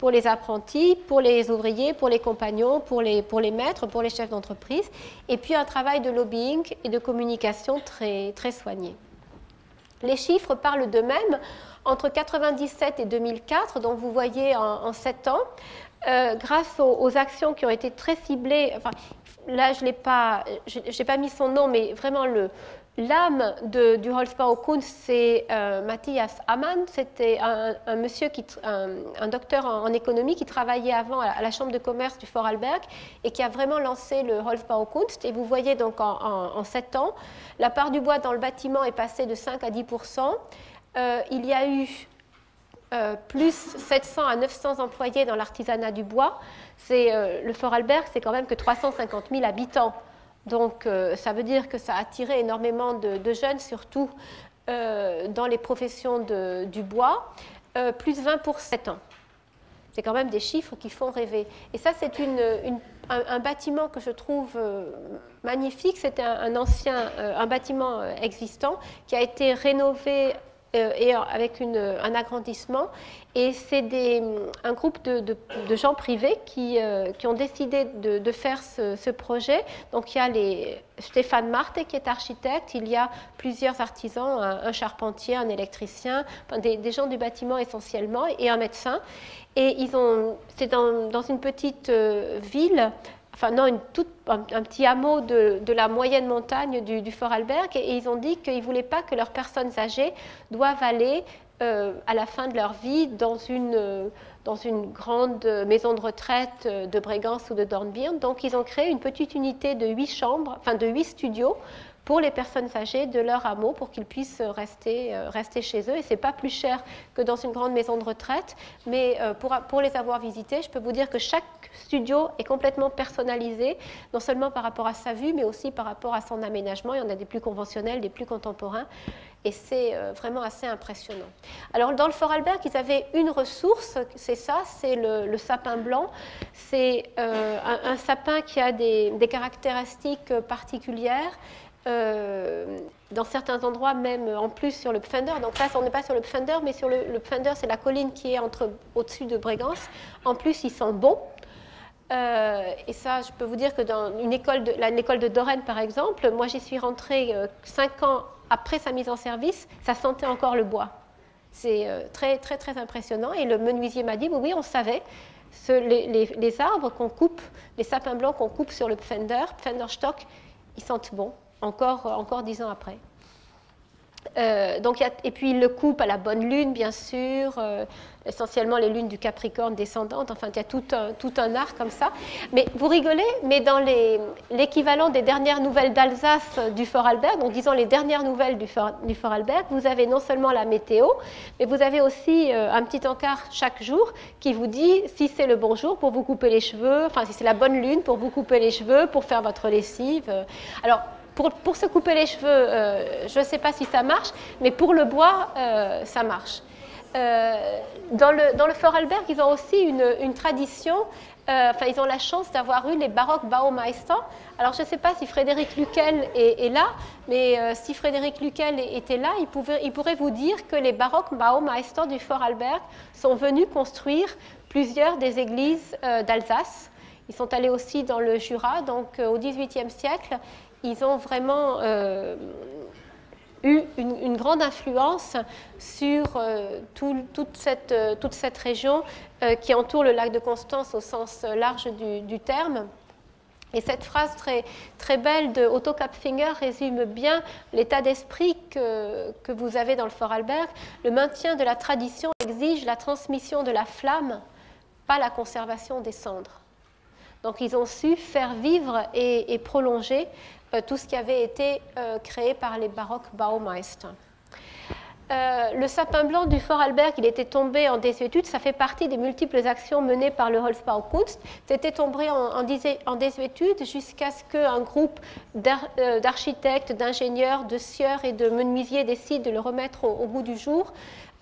pour les apprentis, pour les ouvriers, pour les compagnons, pour les maîtres, pour les chefs d'entreprise, et puis un travail de lobbying et de communication très, très soigné. Les chiffres parlent d'eux-mêmes. Entre 1997 et 2004, donc vous voyez en 7 ans, grâce aux actions qui ont été très ciblées, enfin, là je n'ai pas mis son nom, mais vraiment l'âme du Holzbau-Kunst, c'est Matthias Amann. C'était un monsieur, un docteur en économie qui travaillait avant à la chambre de commerce du Vorarlberg et qui a vraiment lancé le Holzbau-Kunst. Et vous voyez donc en 7 ans, la part du bois dans le bâtiment est passée de 5 à 10%. Il y a eu plus 700 à 900 employés dans l'artisanat du bois. Le Vorarlberg, c'est quand même que 350 000 habitants. Donc, ça veut dire que ça a attiré énormément de jeunes, surtout dans les professions du bois, plus 20 pour 7 ans. C'est quand même des chiffres qui font rêver. Et ça, c'est un bâtiment que je trouve magnifique. C'était un bâtiment existant qui a été rénové et avec un agrandissement. Et c'est un groupe de gens privés qui ont décidé de faire ce projet. Donc il y a Stéphane Marté qui est architecte, il y a plusieurs artisans, un charpentier, un électricien, enfin, des gens du bâtiment essentiellement, et un médecin. Et c'est dans une petite ville, enfin non, un petit hameau de la moyenne montagne du Vorarlberg, et ils ont dit qu'ils ne voulaient pas que leurs personnes âgées doivent aller à la fin de leur vie dans une grande maison de retraite de Bregance ou de Dornbirn. Donc ils ont créé une petite unité de 8 chambres, enfin de 8 studios pour les personnes âgées de leur hameau pour qu'ils puissent rester chez eux. Et ce n'est pas plus cher que dans une grande maison de retraite, mais pour les avoir visités, je peux vous dire que chaque studio est complètement personnalisé, non seulement par rapport à sa vue, mais aussi par rapport à son aménagement. Il y en a des plus conventionnels, des plus contemporains, et c'est vraiment assez impressionnant. Alors dans le Vorarlberg, ils avaient une ressource, c'est ça, c'est le sapin blanc. C'est un sapin qui a des caractéristiques particulières, dans certains endroits même en plus sur le Pfunder. Donc là on n'est pas sur le Pfunder, mais sur le Pfunder, c'est la colline qui est au-dessus de Bregance. En plus ils sont bons, et ça je peux vous dire que dans l'école de Doren par exemple, moi j'y suis rentrée 5 ans après sa mise en service, ça sentait encore le bois. C'est très très très impressionnant, et le menuisier m'a dit oui, on savait, les arbres qu'on coupe, les sapins blancs qu'on coupe sur le Pfunderstock, ils sentent bon encore 10 ans après. Et puis il le coupe à la bonne lune, bien sûr, essentiellement les lunes du Capricorne descendantes. Enfin, il y a tout un art comme ça. Mais vous rigolez, mais dans l'équivalent des dernières nouvelles d'Alsace du Vorarlberg, donc disons les dernières nouvelles du Vorarlberg, vous avez non seulement la météo, mais vous avez aussi un petit encart chaque jour qui vous dit si c'est le bon jour pour vous couper les cheveux, enfin si c'est la bonne lune pour vous couper les cheveux, pour faire votre lessive. Alors, pour se couper les cheveux, je ne sais pas si ça marche, mais pour le bois, ça marche. Dans le Vorarlberg, ils ont aussi une tradition, ils ont la chance d'avoir eu les Baroque Baumeister. Alors, je ne sais pas si Frédéric Luckel est là, mais si Frédéric Luckel était là, il pourrait vous dire que les Baroque Baumeister du Vorarlberg sont venus construire plusieurs des églises d'Alsace. Ils sont allés aussi dans le Jura, donc au XVIIIe siècle. Ils ont vraiment eu une grande influence sur toute cette région qui entoure le lac de Constance au sens large du terme. Et cette phrase très, très belle de Otto Kapfinger résume bien l'état d'esprit que vous avez dans le Vorarlberg. Le maintien de la tradition exige la transmission de la flamme, pas la conservation des cendres. Donc ils ont su faire vivre et prolonger tout ce qui avait été créé par les Baroque Baumeister. Le sapin blanc du Vorarlberg, il était tombé en désuétude. Ça fait partie des multiples actions menées par le Holzbau-Kunst. C'était tombé en désuétude jusqu'à ce qu'un groupe d'architectes, d'ingénieurs, de scieurs et de menuisiers décide de le remettre au goût du jour.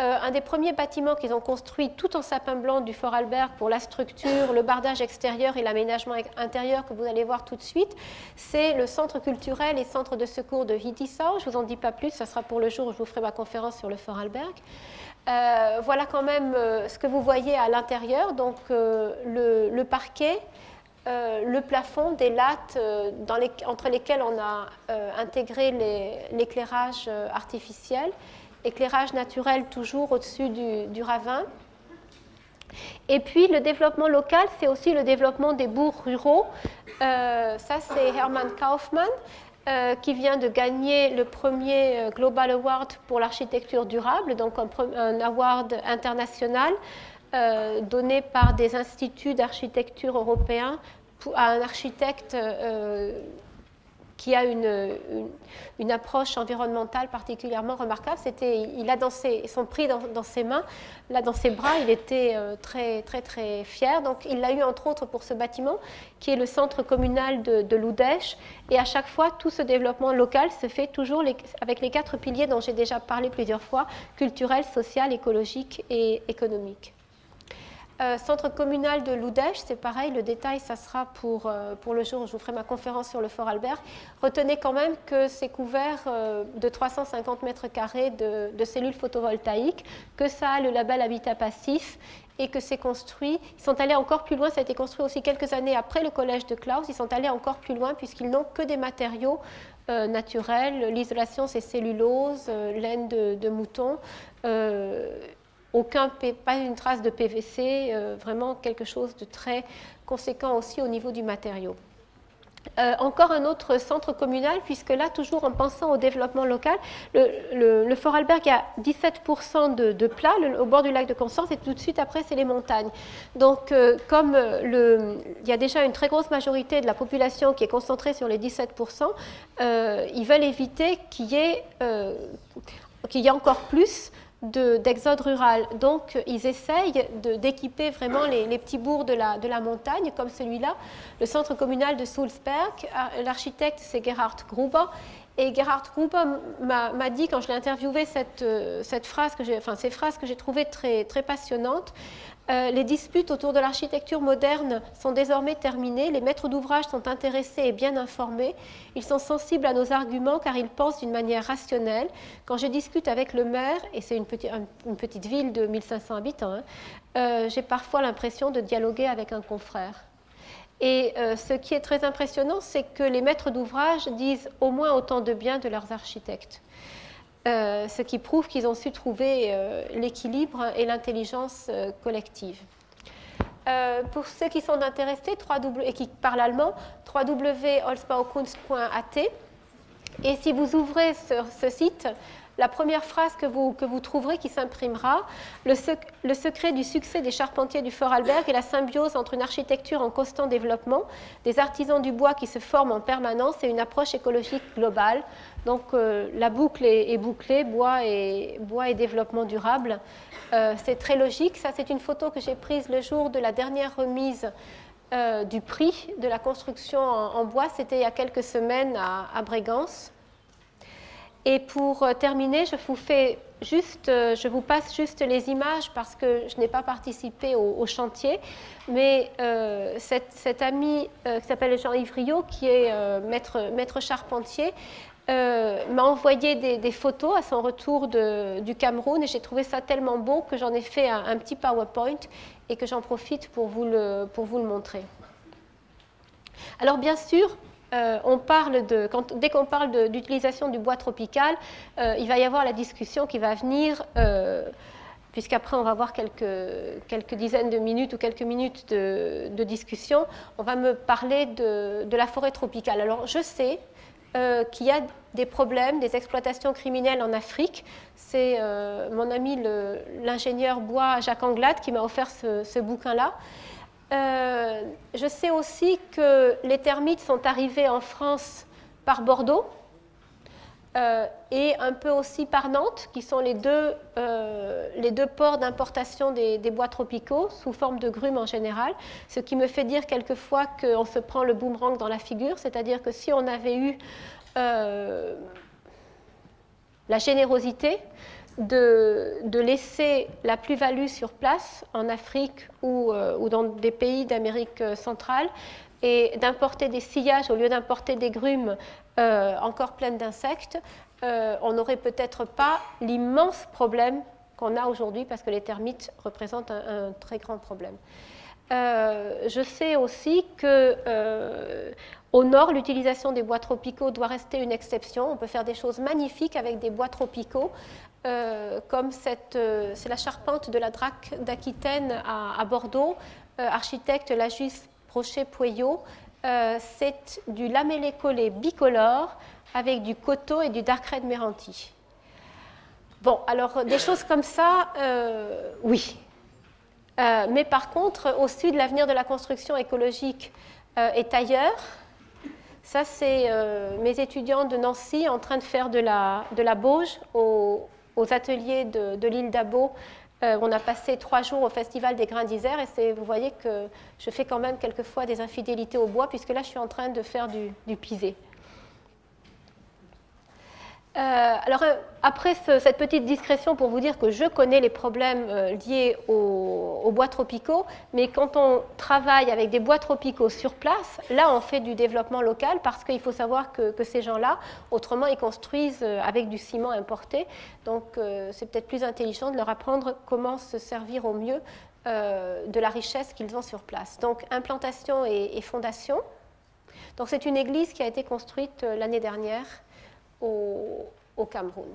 un des premiers bâtiments qu'ils ont construit tout en sapin blanc du Vorarlberg pour la structure, le bardage extérieur et l'aménagement intérieur que vous allez voir tout de suite, c'est le centre culturel et centre de secours de Hittisau. Je ne vous en dis pas plus, ça sera pour le jour où je vous ferai ma conférence sur le Vorarlberg. Voilà quand même ce que vous voyez à l'intérieur, donc le parquet, le plafond, des lattes entre lesquelles on a intégré l'éclairage artificiel, éclairage naturel toujours au-dessus du ravin. Et puis le développement local, c'est aussi le développement des bourgs ruraux. Ça, c'est Hermann Kaufmann, qui vient de gagner le premier Global Award pour l'architecture durable, donc un award international donné par des instituts d'architecture européens à un architecte qui a une approche environnementale particulièrement remarquable. Il a son prix dans ses mains, là dans ses bras, il était très, très, très fier. Donc il l'a eu entre autres pour ce bâtiment qui est le centre communal de Ludèche. Et à chaque fois, tout ce développement local se fait toujours avec les 4 piliers dont j'ai déjà parlé plusieurs fois, culturel, social, écologique et économique. Centre communal de Ludèche, c'est pareil, le détail, ça sera pour le jour où je vous ferai ma conférence sur le Vorarlberg. Retenez quand même que c'est couvert de 350 mètres carrés de cellules photovoltaïques, que ça a le label Habitat Passif et que c'est construit. Ils sont allés encore plus loin, ça a été construit aussi quelques années après le collège de Klaus, ils sont allés encore plus loin puisqu'ils n'ont que des matériaux naturels. L'isolation, c'est cellulose, laine de mouton. Pas une trace de PVC, vraiment quelque chose de très conséquent aussi au niveau du matériau. Encore un autre centre communal, puisque là, toujours en pensant au développement local, le Vorarlberg, il y a 17% de plat au bord du lac de Constance, et tout de suite après, c'est les montagnes. Donc, comme il y a déjà une très grosse majorité de la population qui est concentrée sur les 17%, ils veulent éviter qu'il y ait encore plus d'exode rural. Donc, ils essayent d'équiper vraiment les petits bourgs de la montagne, comme celui-là, le centre communal de Sulzberg. L'architecte, c'est Gerhard Gruber. Et Gerhard Gruber m'a dit, quand je l'ai interviewé, ces phrases que j'ai trouvées très, très passionnantes. Les disputes autour de l'architecture moderne sont désormais terminées. Les maîtres d'ouvrage sont intéressés et bien informés. Ils sont sensibles à nos arguments car ils pensent d'une manière rationnelle. Quand je discute avec le maire, et c'est une petite ville de 1500 habitants, j'ai parfois l'impression de dialoguer avec un confrère. Et ce qui est très impressionnant, c'est que les maîtres d'ouvrage disent au moins autant de bien de leurs architectes. Ce qui prouve qu'ils ont su trouver l'équilibre et l'intelligence collective. Pour ceux qui sont intéressés et qui parlent allemand, www.holzbaukunst.at. Et si vous ouvrez ce site, la première phrase que vous trouverez qui s'imprimera, le secret du succès des charpentiers du Vorarlberg est la symbiose entre une architecture en constant développement, des artisans du bois qui se forment en permanence et une approche écologique globale. Donc la boucle est bouclée, bois et développement durable. C'est très logique. Ça, c'est une photo que j'ai prise le jour de la dernière remise du prix de la construction en bois. C'était il y a quelques semaines à Brégances. Et pour terminer, je vous passe juste les images parce que je n'ai pas participé au chantier, mais cet ami qui s'appelle Jean-Yves Riot, qui est maître charpentier, m'a envoyé des photos à son retour du Cameroun et j'ai trouvé ça tellement beau que j'en ai fait un petit PowerPoint et que j'en profite pour vous le montrer. Alors bien sûr, dès qu'on parle d'utilisation du bois tropical, il va y avoir la discussion qui va venir, puisqu'après on va avoir quelques dizaines de minutes ou quelques minutes de discussion. On va me parler de la forêt tropicale. Alors je sais qu'il y a des problèmes, des exploitations criminelles en Afrique. C'est mon ami l'ingénieur bois Jacques Anglade qui m'a offert ce bouquin-là. Je sais aussi que les termites sont arrivés en France par Bordeaux et un peu aussi par Nantes, qui sont les deux ports d'importation des bois tropicaux, sous forme de grumes en général, ce qui me fait dire quelquefois qu'on se prend le boomerang dans la figure, c'est-à-dire que si on avait eu la générosité de laisser la plus-value sur place en Afrique ou dans des pays d'Amérique centrale et d'importer des sillages au lieu d'importer des grumes encore pleines d'insectes, on n'aurait peut-être pas l'immense problème qu'on a aujourd'hui parce que les termites représentent un très grand problème. Je sais aussi qu'au nord, l'utilisation des bois tropicaux doit rester une exception. On peut faire des choses magnifiques avec des bois tropicaux, comme c'est la charpente de la Drac d'Aquitaine à Bordeaux, architecte Lajus Brochet-Pouillot. C'est du lamellé collé bicolore avec du coteau et du dark red Meranti. Bon, alors des choses comme ça, oui. Mais par contre, au sud, l'avenir de la construction écologique est ailleurs. Ça, c'est mes étudiants de Nancy en train de faire de la bauge aux ateliers de l'île d'Abo. On a passé 3 jours au Festival des Grains d'Isère et vous voyez que je fais quand même quelquefois des infidélités au bois puisque là, je suis en train de faire du pisé. Alors, après cette petite discrétion pour vous dire que je connais les problèmes liés aux bois tropicaux, mais quand on travaille avec des bois tropicaux sur place, là, on fait du développement local parce qu'il faut savoir que ces gens-là, autrement, ils construisent avec du ciment importé. Donc, c'est peut-être plus intelligent de leur apprendre comment se servir au mieux de la richesse qu'ils ont sur place. Donc, implantation et fondation. Donc, c'est une église qui a été construite l'année dernière au Cameroun.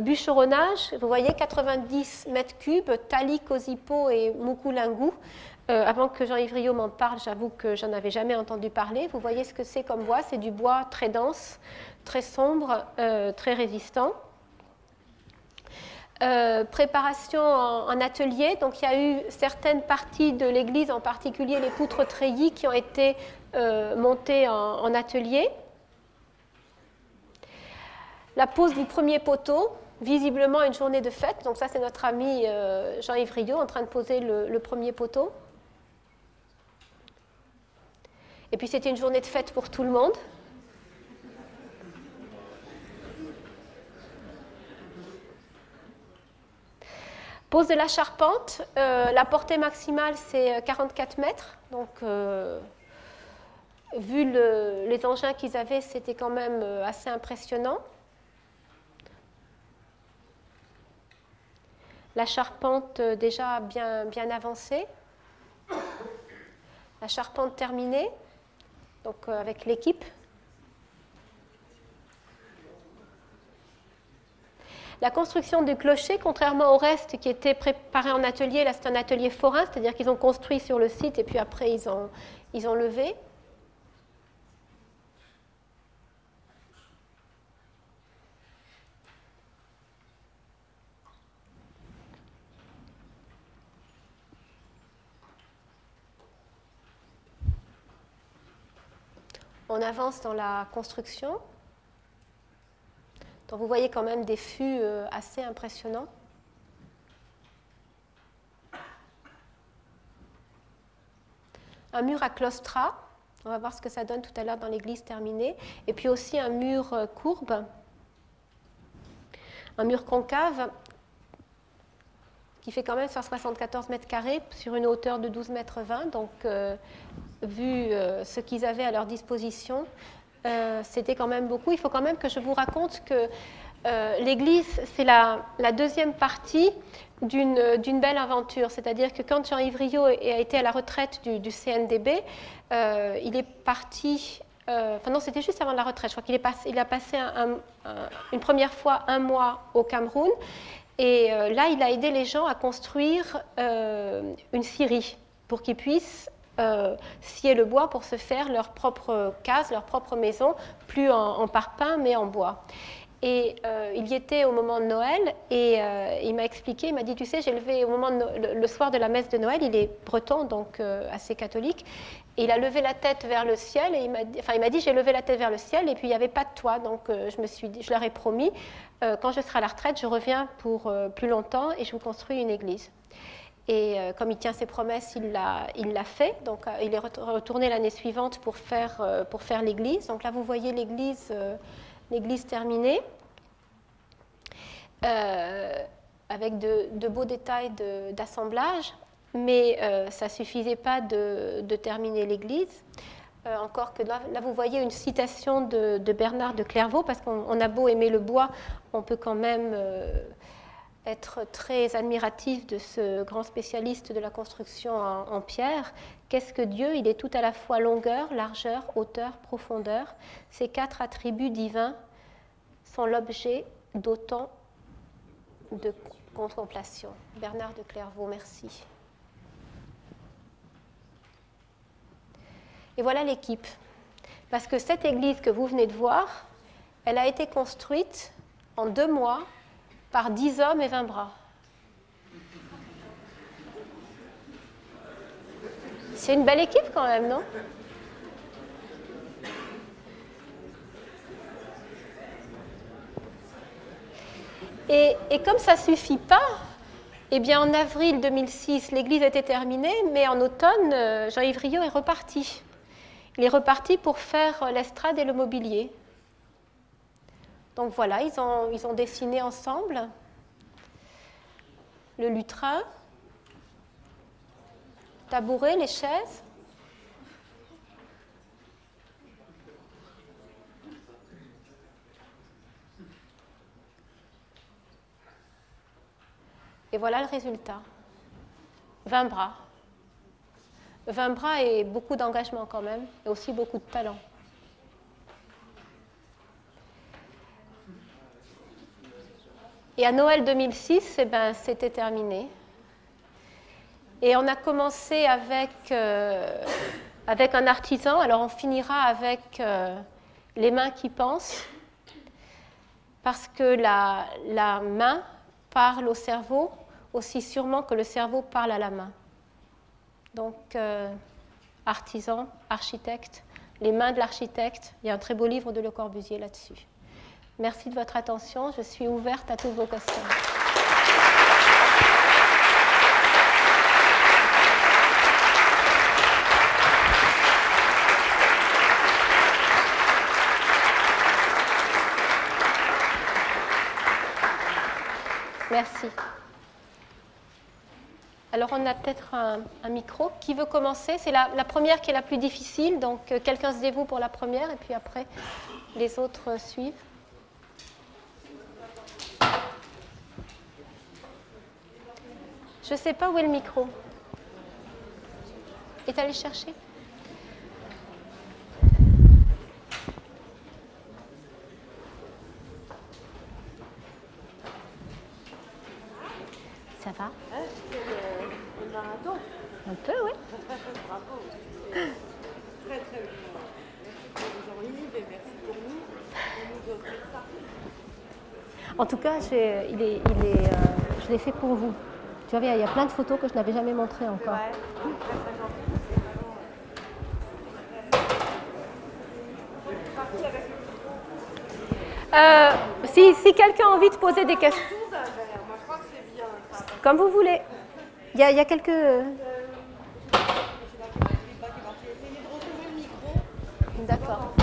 Bûcheronnage, vous voyez 90 mètres cubes, Tali, Kosipo et Mukulangu. Avant que Jean-Yves Riot m'en parle, j'avoue que j'en avais jamais entendu parler. Vous voyez ce que c'est comme bois, c'est du bois très dense, très sombre, très résistant. Préparation en atelier, donc il y a eu certaines parties de l'église, en particulier les poutres treillis qui ont été montées en atelier. La pose du premier poteau, visiblement une journée de fête. Donc ça, c'est notre ami Jean-Yves Riot en train de poser le premier poteau. Et puis, c'était une journée de fête pour tout le monde. Pose de la charpente. La portée maximale, c'est 44 mètres. Donc, vu les engins qu'ils avaient, c'était quand même assez impressionnant. La charpente déjà bien avancée. La charpente terminée, donc avec l'équipe. La construction du clocher, contrairement au reste qui était préparé en atelier, là c'est un atelier forain, c'est-à-dire qu'ils ont construit sur le site et puis après ils ont levé. On avance dans la construction. Donc vous voyez quand même des fûts assez impressionnants. Un mur à claustras. On va voir ce que ça donne tout à l'heure dans l'église terminée. Et puis aussi un mur courbe. Un mur concave qui fait quand même 174 mètres carrés sur une hauteur de 12,20 mètres. Donc, vu ce qu'ils avaient à leur disposition, c'était quand même beaucoup. Il faut quand même que je vous raconte que l'église, c'est la deuxième partie d'une belle aventure. C'est-à-dire que quand Jean-Yves Riot a été à la retraite du CNDB, il est parti... Enfin non, c'était juste avant la retraite. Je crois qu'il a passé une première fois 1 mois au Cameroun. Et là, il a aidé les gens à construire une scierie pour qu'ils puissent scier le bois pour se faire leur propre case, leur propre maison, plus en parpaing, mais en bois. Et il y était au moment de Noël et il m'a expliqué, il m'a dit, tu sais, j'ai levé au moment le soir de la messe de Noël, il est breton, donc assez catholique, et il a levé la tête vers le ciel, et il m'a dit, j'ai levé la tête vers le ciel, et puis il n'y avait pas de toit, donc je leur ai promis, quand je serai à la retraite, je reviens pour plus longtemps et je vous construis une église. Et comme il tient ses promesses, il l'a fait. Donc, il est retourné l'année suivante pour faire l'église. Donc là, vous voyez l'église terminée. avec de beaux détails d'assemblage, mais ça ne suffisait pas de terminer l'église. Encore que là, vous voyez une citation de Bernard de Clairvaux, parce qu'on a beau aimer le bois, on peut quand même être très admiratif de ce grand spécialiste de la construction en pierre. Qu'est-ce que Dieu? Il est tout à la fois longueur, largeur, hauteur, profondeur. Ces 4 attributs divins sont l'objet d'autant de contemplation. Bernard de Clairvaux, merci. Et voilà l'équipe. Parce que cette église que vous venez de voir, elle a été construite en 2 mois par 10 hommes et 20 bras. C'est une belle équipe quand même, non? Et comme ça ne suffit pas, eh bien en avril 2006, l'église était terminée, mais en automne, Jean-Yves Riot est reparti. Il est reparti pour faire l'estrade et le mobilier. Donc voilà, ils ont dessiné ensemble le lutrin, tabouret, les chaises. Et voilà le résultat. 20 bras. 20 bras et beaucoup d'engagement quand même, et aussi beaucoup de talent. Et à Noël 2006, eh ben, c'était terminé. Et on a commencé avec un artisan. Alors on finira avec les mains qui pensent, parce que la main parle au cerveau aussi sûrement que le cerveau parle à la main. Donc, artisan, architecte, les mains de l'architecte. Il y a un très beau livre de Le Corbusier là-dessus. Merci de votre attention. Je suis ouverte à toutes vos questions. Merci. Alors, on a peut-être un micro. Qui veut commencer? C'est la première qui est la plus difficile. Donc, quelqu'un se dévoue pour la première et puis après, les autres suivent. Je ne sais pas où est le micro. Est allé chercher? Ça va? Le marathon. Un peu, oui. Bravo. Très, très bien. Merci pour Jean-Yves et merci pour nous. On nous offre ça. En tout cas, je l'ai fait pour vous. Tu vois, il y a plein de photos que je n'avais jamais montrées encore. Ouais. Si quelqu'un a envie de poser des questions. Moi, je crois que c'est bien. Comme vous voulez. Il y a quelques... D'accord.